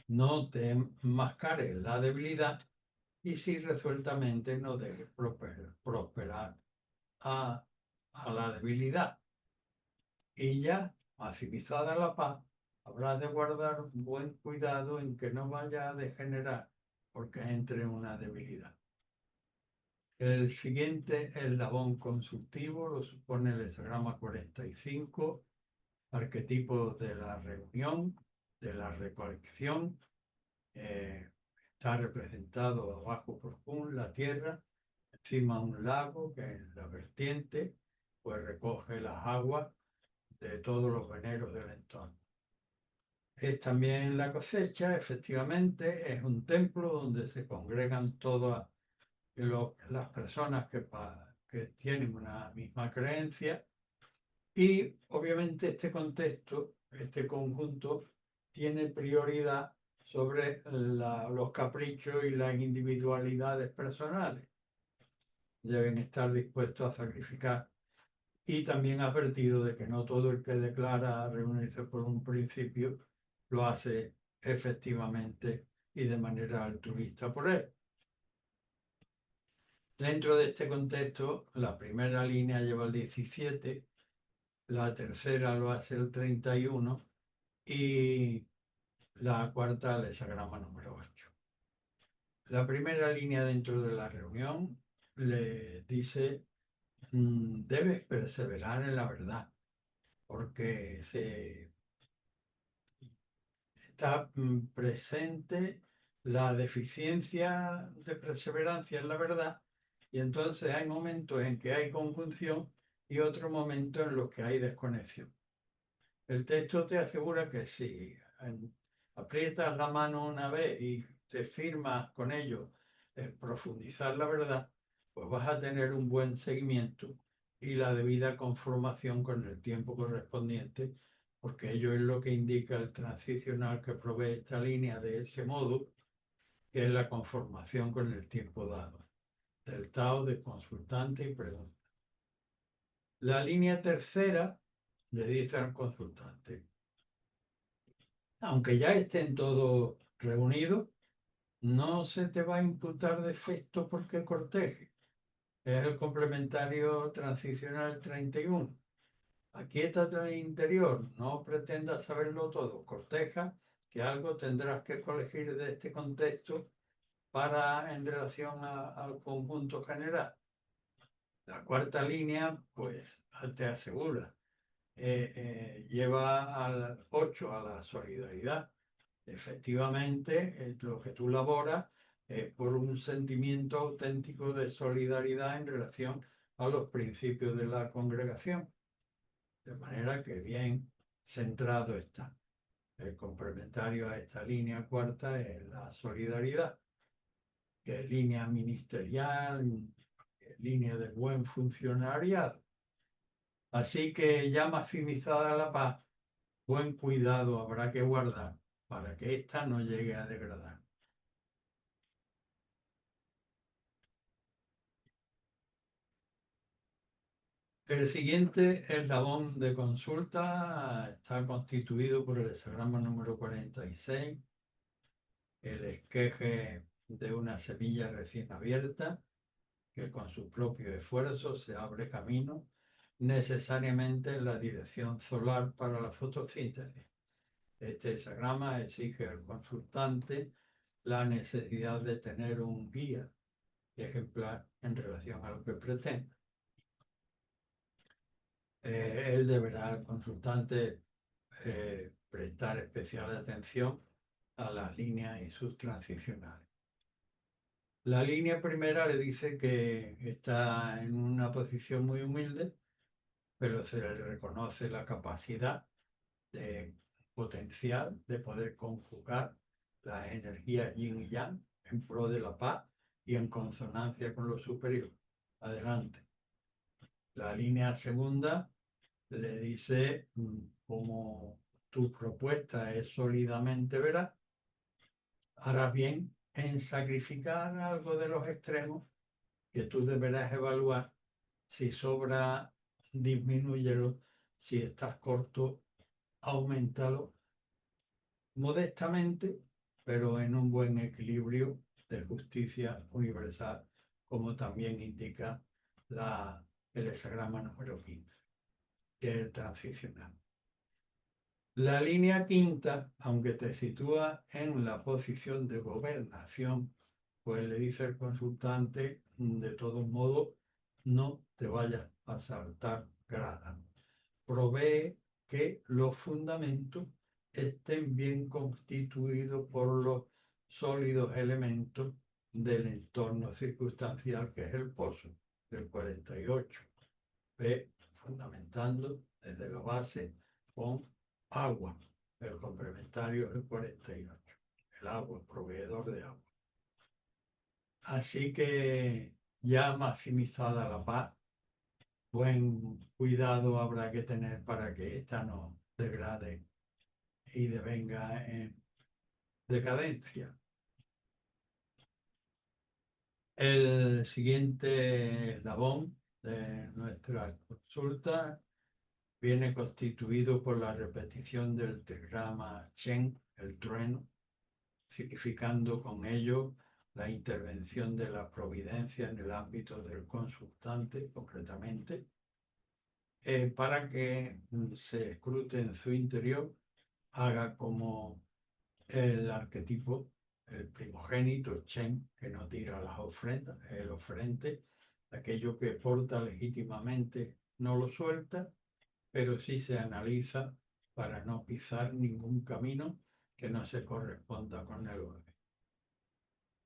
no te enmascares la debilidad y si resueltamente no dejes prosperar a la debilidad. Y ya, maximizada la paz, habrás de guardar buen cuidado en que no vaya a degenerar porque entre en una debilidad. El siguiente eslabón consultivo lo supone el hexagrama 45, arquetipo de la reunión, de la recolección. Está representado abajo por Kun, la tierra, encima un lago que en la vertiente pues recoge las aguas de todos los veneros del entorno. es también la cosecha, efectivamente, es un templo donde se congregan todas las personas que tienen una misma creencia y obviamente este contexto, este conjunto, tiene prioridad sobre los caprichos y las individualidades personales. Deben estar dispuestos a sacrificar. Y también ha advertido de que no todo el que declara reunirse por un principio lo hace efectivamente y de manera altruista por él. Dentro de este contexto, la primera línea lleva el 17, la tercera lo hace el 31 y la cuarta el hexagrama número 8. La primera línea dentro de la reunión le dice, debes perseverar en la verdad, porque está presente la deficiencia de perseverancia en la verdad y entonces hay momentos en que hay conjunción y otros momentos en los que hay desconexión. El texto te asegura que si aprietas la mano una vez y te firmas con ello en profundizar la verdad, pues vas a tener un buen seguimiento y la debida conformación con el tiempo correspondiente, porque ello es lo que indica el transicional que provee esta línea de ese modo, que es la conformación con el tiempo dado, del Tao de consultante y pregunta. La línea tercera le dice al consultante, aunque ya estén todos reunidos, no se te va a imputar defecto porque corteje. Es el complementario transicional 31. Aquíétate en el interior, no pretendas saberlo todo, corteja, que algo tendrás que colegir de este contexto para en relación al conjunto general. La cuarta línea, pues, te asegura, lleva al 8 a la solidaridad. Efectivamente, lo que tú laboras es por un sentimiento auténtico de solidaridad en relación a los principios de la congregación. De manera que bien centrado está. El complementario a esta línea cuarta es la solidaridad, que es línea ministerial, línea de buen funcionariado. Así que ya maximizada la paz, buen cuidado habrá que guardar para que ésta no llegue a degradar. El siguiente eslabón de consulta está constituido por el hexagrama número 46, el esqueje de una semilla recién abierta, que con su propio esfuerzo se abre camino necesariamente en la dirección solar para la fotosíntesis. Este hexagrama exige al consultante la necesidad de tener un guía ejemplar en relación a lo que pretende. Él deberá, al consultante, prestar especial atención a las líneas y sus transicionales. La línea primera le dice que está en una posición muy humilde, pero se le reconoce la capacidad de potencial de poder conjugar las energías yin y yang en pro de la paz y en consonancia con lo superior. Adelante. La línea segunda le dice como tu propuesta es sólidamente veraz, harás bien en sacrificar algo de los extremos que tú deberás evaluar. Si sobra, disminúyelo. Si estás corto, aumentalo modestamente, pero en un buen equilibrio de justicia universal, como también indica el hexagrama número 15, que es el transicional. La línea quinta, aunque te sitúa en la posición de gobernación, pues le dice el consultante, de todos modos, no te vayas a saltar grada. Provee que los fundamentos estén bien constituidos por los sólidos elementos del entorno circunstancial, que es el pozo del 48. Ve fundamentando desde la base con agua. el complementario es el 48, el agua, el proveedor de agua. Así que ya maximizada la paz, buen cuidado habrá que tener para que ésta no degrade y devenga en decadencia. El siguiente eslabón de nuestra consulta viene constituido por la repetición del trigrama Chen, el trueno, significando con ello la intervención de la providencia en el ámbito del consultante, concretamente, para que se escrute en su interior, haga como el arquetipo, el primogénito, Chen, que no tira las ofrendas, el oferente, aquello que porta legítimamente no lo suelta, pero sí se analiza para no pisar ningún camino que no se corresponda con el orden.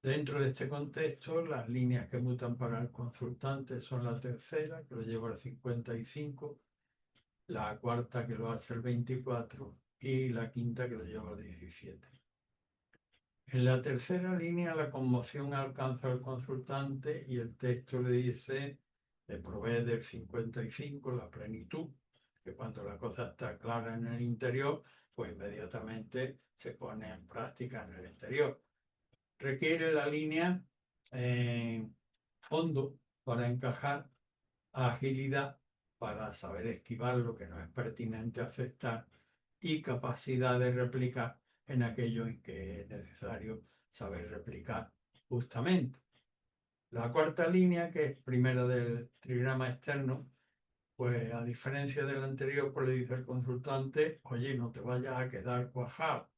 Dentro de este contexto, las líneas que mutan para el consultante son la tercera, que lo lleva al 55, la cuarta, que lo hace el 24, y la quinta, que lo lleva al 17. En la tercera línea, la conmoción alcanza al consultante y el texto le dice, le provee del 55 la plenitud, que cuando la cosa está clara en el interior, pues inmediatamente se pone en práctica en el exterior. Requiere la línea fondo para encajar, agilidad para saber esquivar lo que no es pertinente aceptar y capacidad de replicar en aquello en que es necesario saber replicar justamente. La cuarta línea, que es primera del trigrama externo, pues a diferencia del anterior, pues le dice el consultante, oye, no te vayas a quedar cuajado,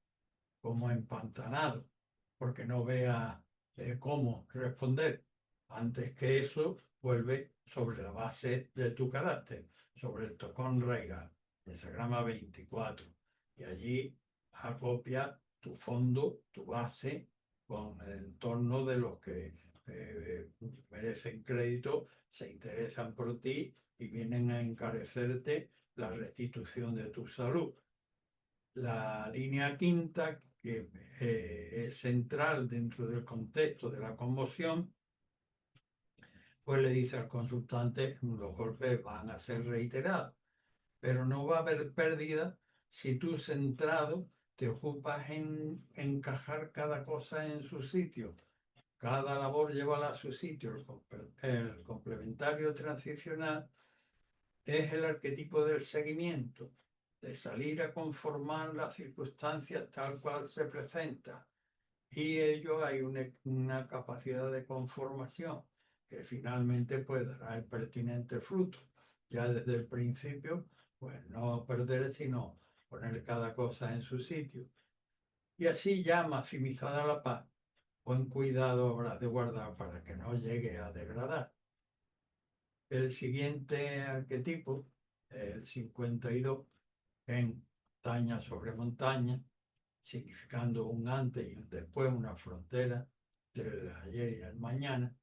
como empantanado, porque no vea cómo responder. Antes que eso, vuelve sobre la base de tu carácter, sobre el tocón Reiga, hexagrama 24. Y allí acopia tu fondo, tu base, con el entorno de los que merecen crédito, se interesan por ti y vienen a encarecerte la restitución de tu salud. La línea quinta, que es central dentro del contexto de la conmoción, pues le dice al consultante, los golpes van a ser reiterados, pero no va a haber pérdida si tú centrado te ocupas en encajar cada cosa en su sitio. Cada labor llévala a su sitio. El complementario transicional es el arquetipo del seguimiento, de salir a conformar las circunstancias tal cual se presenta. Y ello hay una capacidad de conformación que finalmente pues dará el pertinente fruto. Ya desde el principio, pues no perder, sino poner cada cosa en su sitio. Y así ya maximizada la paz, buen cuidado habrá de guardar para que no llegue a degradar. El siguiente arquetipo, el 52, en montaña sobre montaña, significando un antes y un después, una frontera entre el ayer y el mañana,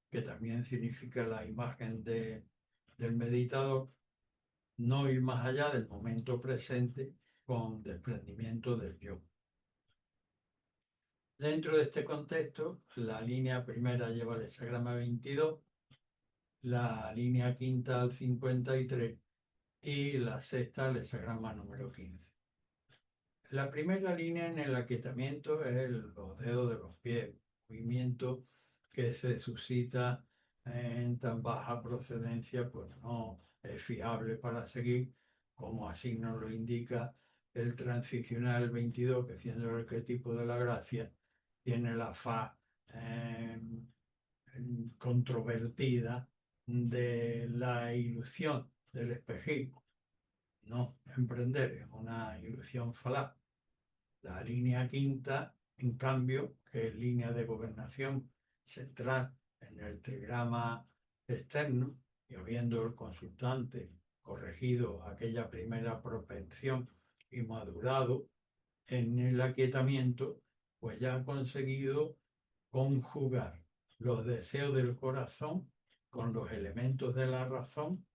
que también significa la imagen del meditador, no ir más allá del momento presente con desprendimiento del yo. Dentro de este contexto, la línea primera lleva el hexagrama 22, la línea quinta al 53 y la sexta al hexagrama número 15. La primera línea en el aquietamiento es los dedos de los pies, movimiento que se suscita en tan baja procedencia, pues no es fiable para seguir, como así nos lo indica el transicional 22, que siendo el arquetipo de la gracia, tiene la faz controvertida de la ilusión del espejismo. No emprender es una ilusión falaz. La línea quinta, en cambio, que es línea de gobernación central en el trigrama externo, y habiendo el consultante corregido aquella primera propensión y madurado en el aquietamiento, pues ya ha conseguido conjugar los deseos del corazón con los elementos de la razón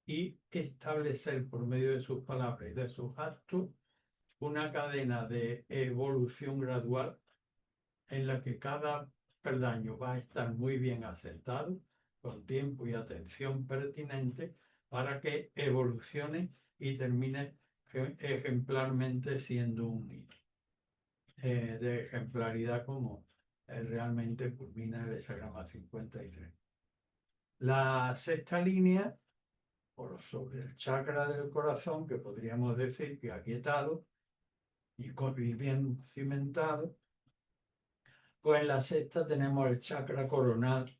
y establecer por medio de sus palabras y de sus actos una cadena de evolución gradual en la que cada peldaño va a estar muy bien asentado, con tiempo y atención pertinente, para que evolucione y termine ejemplarmente siendo un hito de ejemplaridad como realmente culmina el hexagrama 53. La sexta línea, por sobre el chakra del corazón, que podríamos decir que aquietado y bien cimentado, pues en la sexta tenemos el chakra coronal,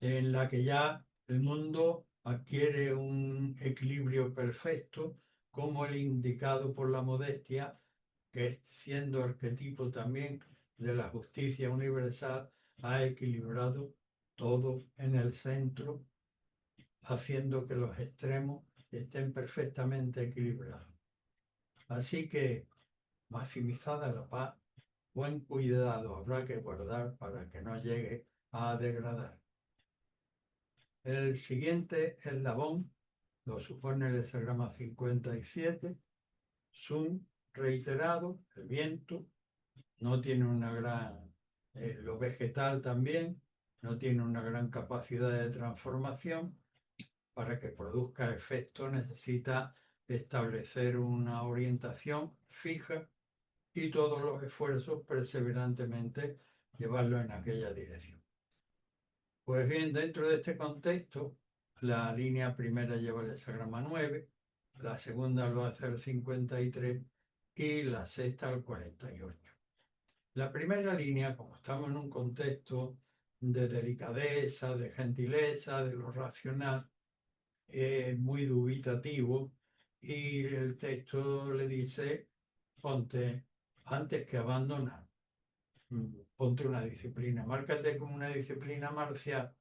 en la que ya el mundo adquiere un equilibrio perfecto, como el indicado por la modestia, que es siendo arquetipo también de la justicia universal, ha equilibrado todo en el centro, haciendo que los extremos estén perfectamente equilibrados. Así que, maximizada la paz, buen cuidado habrá que guardar para que no llegue a degradar. El siguiente eslabón lo supone el hexagrama 57, Sun reiterado, el viento, no tiene una gran, lo vegetal también, no tiene una gran capacidad de transformación. Para que produzca efecto necesita establecer una orientación fija y todos los esfuerzos perseverantemente llevarlo en aquella dirección. Pues bien, dentro de este contexto, la línea primera lleva el hexagrama 9, la segunda lo hace el 53 y la sexta el 48. La primera línea, como estamos en un contexto de delicadeza, de gentileza, de lo racional, es muy dubitativo y el texto le dice, ponte, antes que abandonar, ponte una disciplina, márcate como una disciplina marcial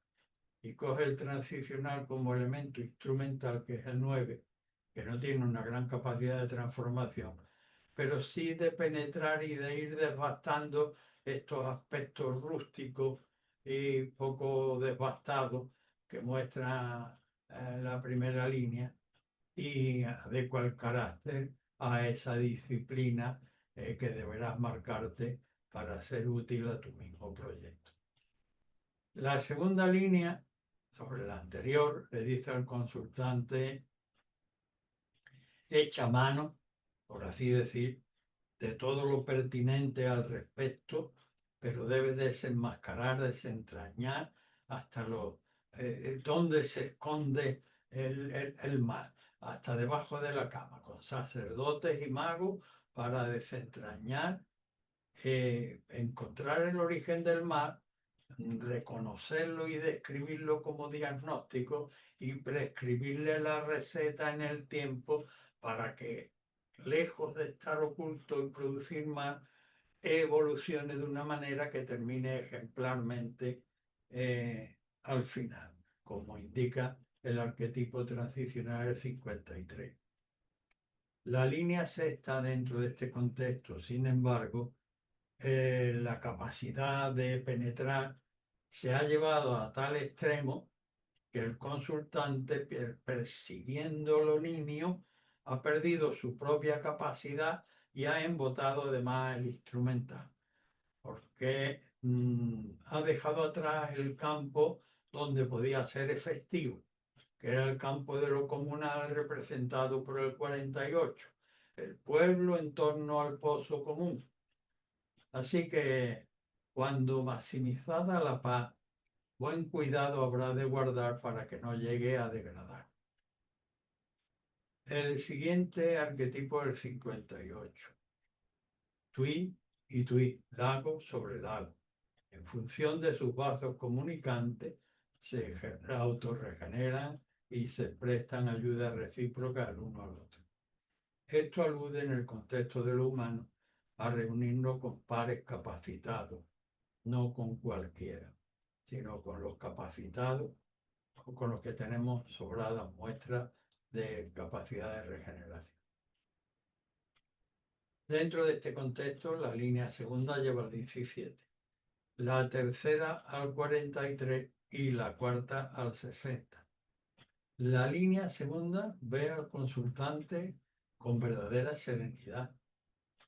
y coge el transicional como elemento instrumental, que es el 9, que no tiene una gran capacidad de transformación, pero sí de penetrar y de ir desbastando estos aspectos rústicos y poco desbastados que muestra la primera línea y adecua el carácter a esa disciplina que deberás marcarte para ser útil a tu mismo proyecto. La segunda línea, sobre la anterior, le dice al consultante, echa mano, por así decir, de todo lo pertinente al respecto, pero debe desenmascarar, desentrañar hasta dónde se esconde el mal, hasta debajo de la cama, con sacerdotes y magos para desentrañar, encontrar el origen del mal, reconocerlo y describirlo como diagnóstico y prescribirle la receta en el tiempo para que, lejos de estar oculto y producir mal, evolucione de una manera que termine ejemplarmente al final, como indica el arquetipo transicional 53. La línea sexta dentro de este contexto, sin embargo, la capacidad de penetrar se ha llevado a tal extremo que el consultante, persiguiendo lo nimio, ha perdido su propia capacidad y ha embotado además el instrumental, porque ha dejado atrás el campo donde podía ser efectivo, que era el campo de lo comunal representado por el 48, el pueblo en torno al pozo común. Así que cuando maximizada la paz, buen cuidado habrá de guardar para que no llegue a degradar. El siguiente arquetipo es el 58. Tui y tui, lago sobre lago. En función de sus vasos comunicantes, se autorregeneran y se prestan ayuda recíproca el uno al otro. Esto alude en el contexto de lo humano a reunirnos con pares capacitados, no con cualquiera, sino con los capacitados o con los que tenemos sobradas muestras de capacidad de regeneración. Dentro de este contexto, la línea segunda lleva al 17, la tercera al 43 y la cuarta al 60. La línea segunda ve al consultante con verdadera serenidad,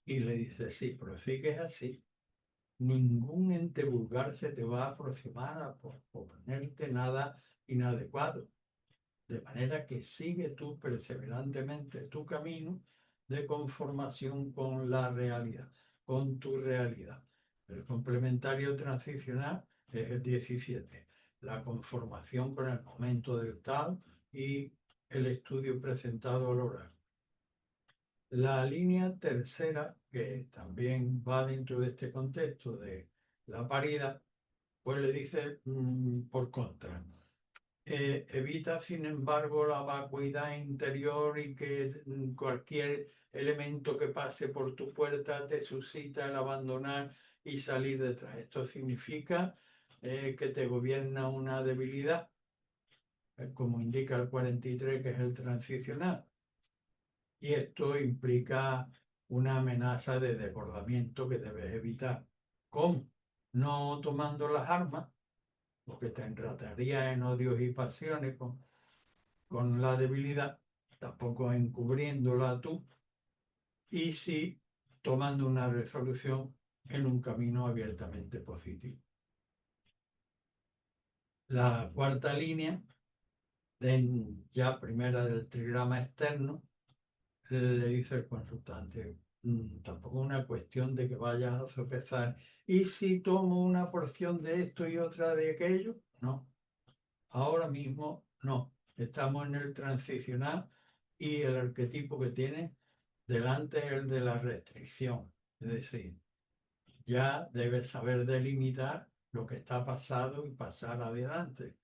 Y le dice, sí, pero sigues así. Ningún ente vulgar se te va a aproximar a proponerte nada inadecuado. De manera que sigue tú perseverantemente tu camino de conformación con la realidad, con tu realidad. El complementario transicional es el 17, la conformación con el momento del tal y el estudio presentado al oral. La línea tercera, que también va dentro de este contexto de la paridad, pues le dice por contra. Evita, sin embargo, la vacuidad interior y que cualquier elemento que pase por tu puerta te suscita el abandonar y salir detrás. Esto significa que te gobierna una debilidad, como indica el 43, que es el transicional. Y esto implica una amenaza de desbordamiento que debes evitar. ¿Cómo? No tomando las armas, porque te enrataría en odios y pasiones con la debilidad, tampoco encubriéndola tú, y sí tomando una resolución en un camino abiertamente positivo. La cuarta línea, ya primera del trigrama externo, le dice el consultante, tampoco es una cuestión de que vayas a sopesar, ¿y si tomo una porción de esto y otra de aquello? No, ahora mismo no. Estamos en el transicional y el arquetipo que tiene delante es el de la restricción. Es decir, ya debes saber delimitar lo que está pasado y pasar adelante.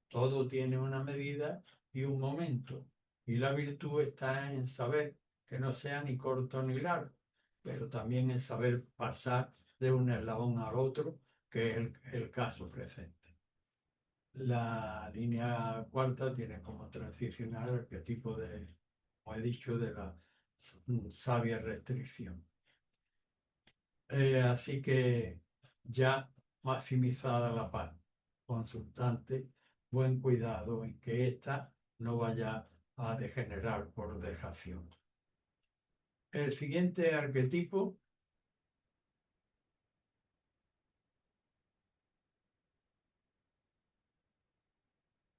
Todo tiene una medida y un momento. Y la virtud está en saber que no sea ni corto ni largo, pero también en saber pasar de un eslabón al otro, que es el caso presente. La línea cuarta tiene como transicional el arquetipo de, como he dicho, de la sabia restricción. Así que ya maximizada la paz, consultante, buen cuidado en que ésta no vaya a degenerar por dejación. El siguiente arquetipo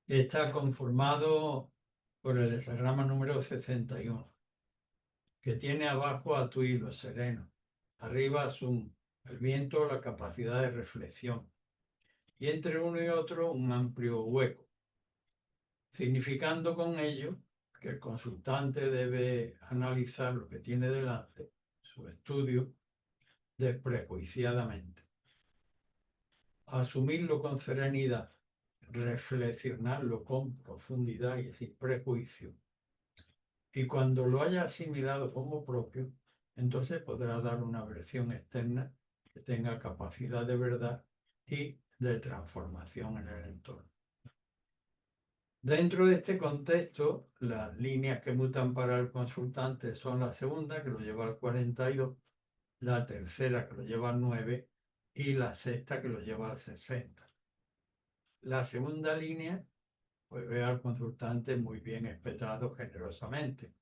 está conformado por el hexagrama número 61, que tiene abajo a tu hilo sereno, arriba Sun, el viento, la capacidad de reflexión, y entre uno y otro un amplio hueco, significando con ello que el consultante debe analizar lo que tiene delante, su estudio, desprejuiciadamente, asumirlo con serenidad, reflexionarlo con profundidad y sin prejuicio. Y cuando lo haya asimilado como propio, entonces podrá dar una versión externa que tenga capacidad de verdad y de transformación en el entorno. Dentro de este contexto, las líneas que mutan para el consultante son la segunda, que lo lleva al 42, la tercera, que lo lleva al 9, y la sexta, que lo lleva al 60. La segunda línea, pues ve al consultante muy bien espetado generosamente,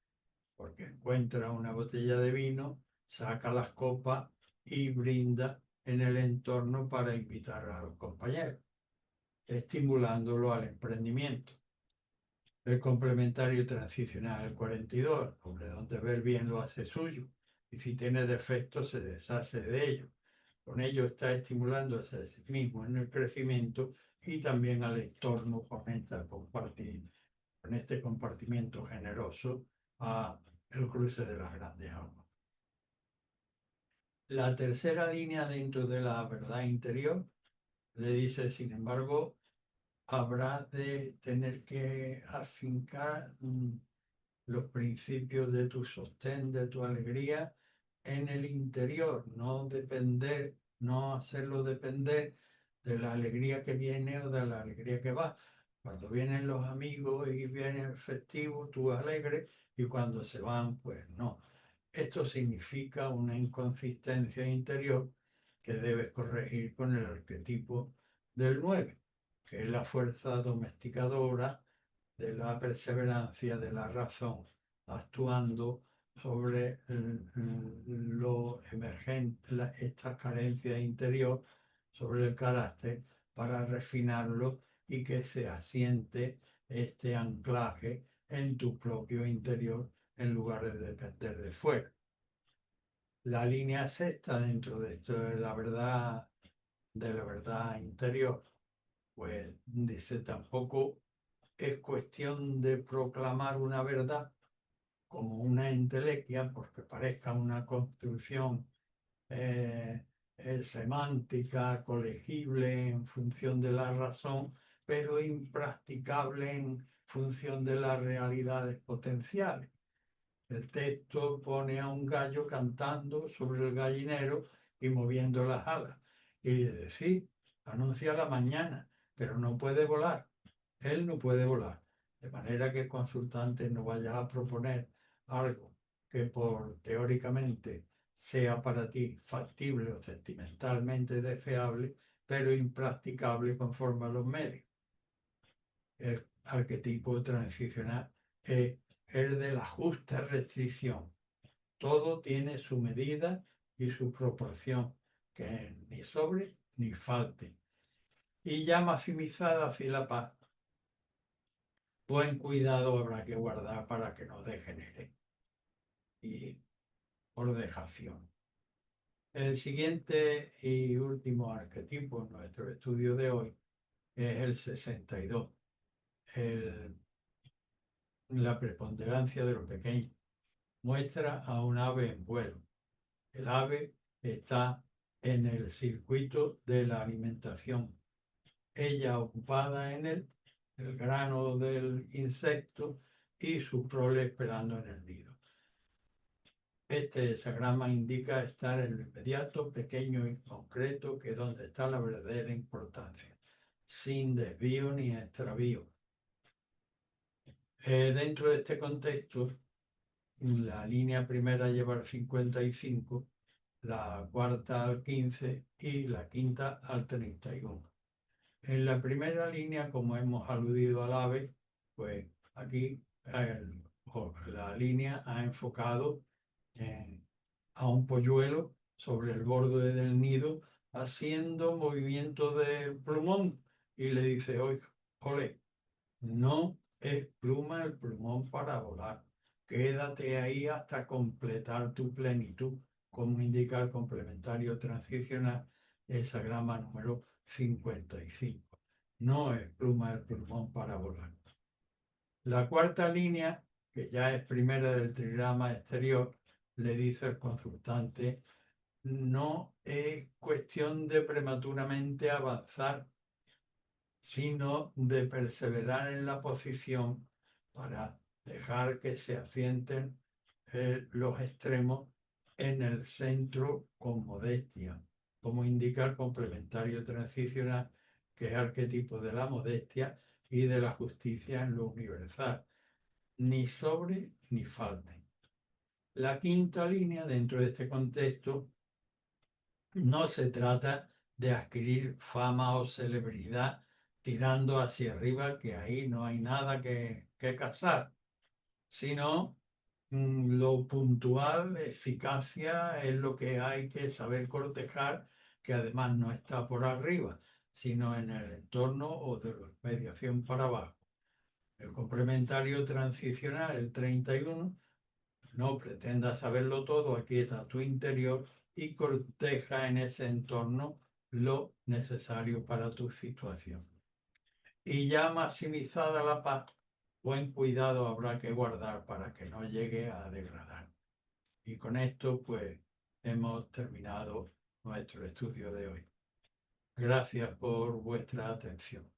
porque encuentra una botella de vino, saca las copas y brinda en el entorno para invitar a los compañeros, estimulándolo al emprendimiento. El complementario transicional, el 42, sobre donde ver bien lo hace suyo, y si tiene defectos se deshace de ellos. Con ello está estimulándose a sí mismo en el crecimiento y también al entorno con este compartimiento generoso a el cruce de las grandes aguas. La tercera línea dentro de la verdad interior le dice, sin embargo, habrá de tener que afincar los principios de tu sostén, de tu alegría en el interior, no depender, no hacerlo depender de la alegría que viene o de la alegría que va. Cuando vienen los amigos y viene el festivo, tú alegre, y cuando se van, pues no. Esto significa una inconsistencia interior que debes corregir con el arquetipo del 9, que es la fuerza domesticadora de la perseverancia de la razón, actuando sobre lo emergente, esta carencia interior, sobre el carácter, para refinarlo y que se asiente este anclaje en tu propio interior en lugar de depender de fuera. La línea sexta dentro de esto de la verdad interior, pues dice tampoco es cuestión de proclamar una verdad como una entelequia, porque parezca una construcción semántica, colegible en función de la razón, pero impracticable en función de las realidades potenciales. El texto pone a un gallo cantando sobre el gallinero y moviendo las alas. Y dice, sí, anuncia la mañana, pero no puede volar. Él no puede volar. De manera que, consultante, no vayas a proponer algo que por teóricamente sea para ti factible o sentimentalmente deseable, pero impracticable conforme a los medios. El arquetipo transicional es el de la justa restricción. Todo tiene su medida y su proporción, que ni sobre ni falte. Y ya maximizada hacia la paz, buen cuidado habrá que guardar para que no degenere. Y por dejación. El siguiente y último arquetipo en nuestro estudio de hoy es el 62, la preponderancia de lo pequeño. Muestra a un ave en vuelo. El ave está en el circuito de la alimentación. Ella ocupada en él, el grano del insecto y su prole esperando en el nido. Este hexagrama indica estar en lo inmediato, pequeño y concreto, que es donde está la verdadera importancia, sin desvío ni extravío. Dentro de este contexto, la línea primera lleva al 55, la cuarta al 15 y la quinta al 31. En la primera línea, como hemos aludido al ave, pues aquí la línea ha enfocado a un polluelo sobre el borde del nido haciendo movimiento de plumón y le dice, oye, ole, no es pluma el plumón para volar. Quédate ahí hasta completar tu plenitud, como indica el complementario transicional, hexagrama número 55. No es pluma el plumón para volar. La cuarta línea, que ya es primera del trigrama exterior, le dice el consultante, no es cuestión de prematuramente avanzar, sino de perseverar en la posición para dejar que se asienten los extremos en el centro con modestia, como indica el complementario transicional, que es arquetipo de la modestia y de la justicia en lo universal, ni sobre ni falte. La quinta línea dentro de este contexto no se trata de adquirir fama o celebridad tirando hacia arriba, que ahí no hay nada que cazar, sino lo puntual, eficacia es lo que hay que saber cortejar, que además no está por arriba, sino en el entorno o de la mediación para abajo. El complementario transicional, el 31, no pretendas saberlo todo, aquieta tu interior y corteja en ese entorno lo necesario para tu situación. Y ya maximizada la paz, buen cuidado habrá que guardar para que no llegue a degradar. Y con esto, pues, hemos terminado nuestro estudio de hoy. Gracias por vuestra atención.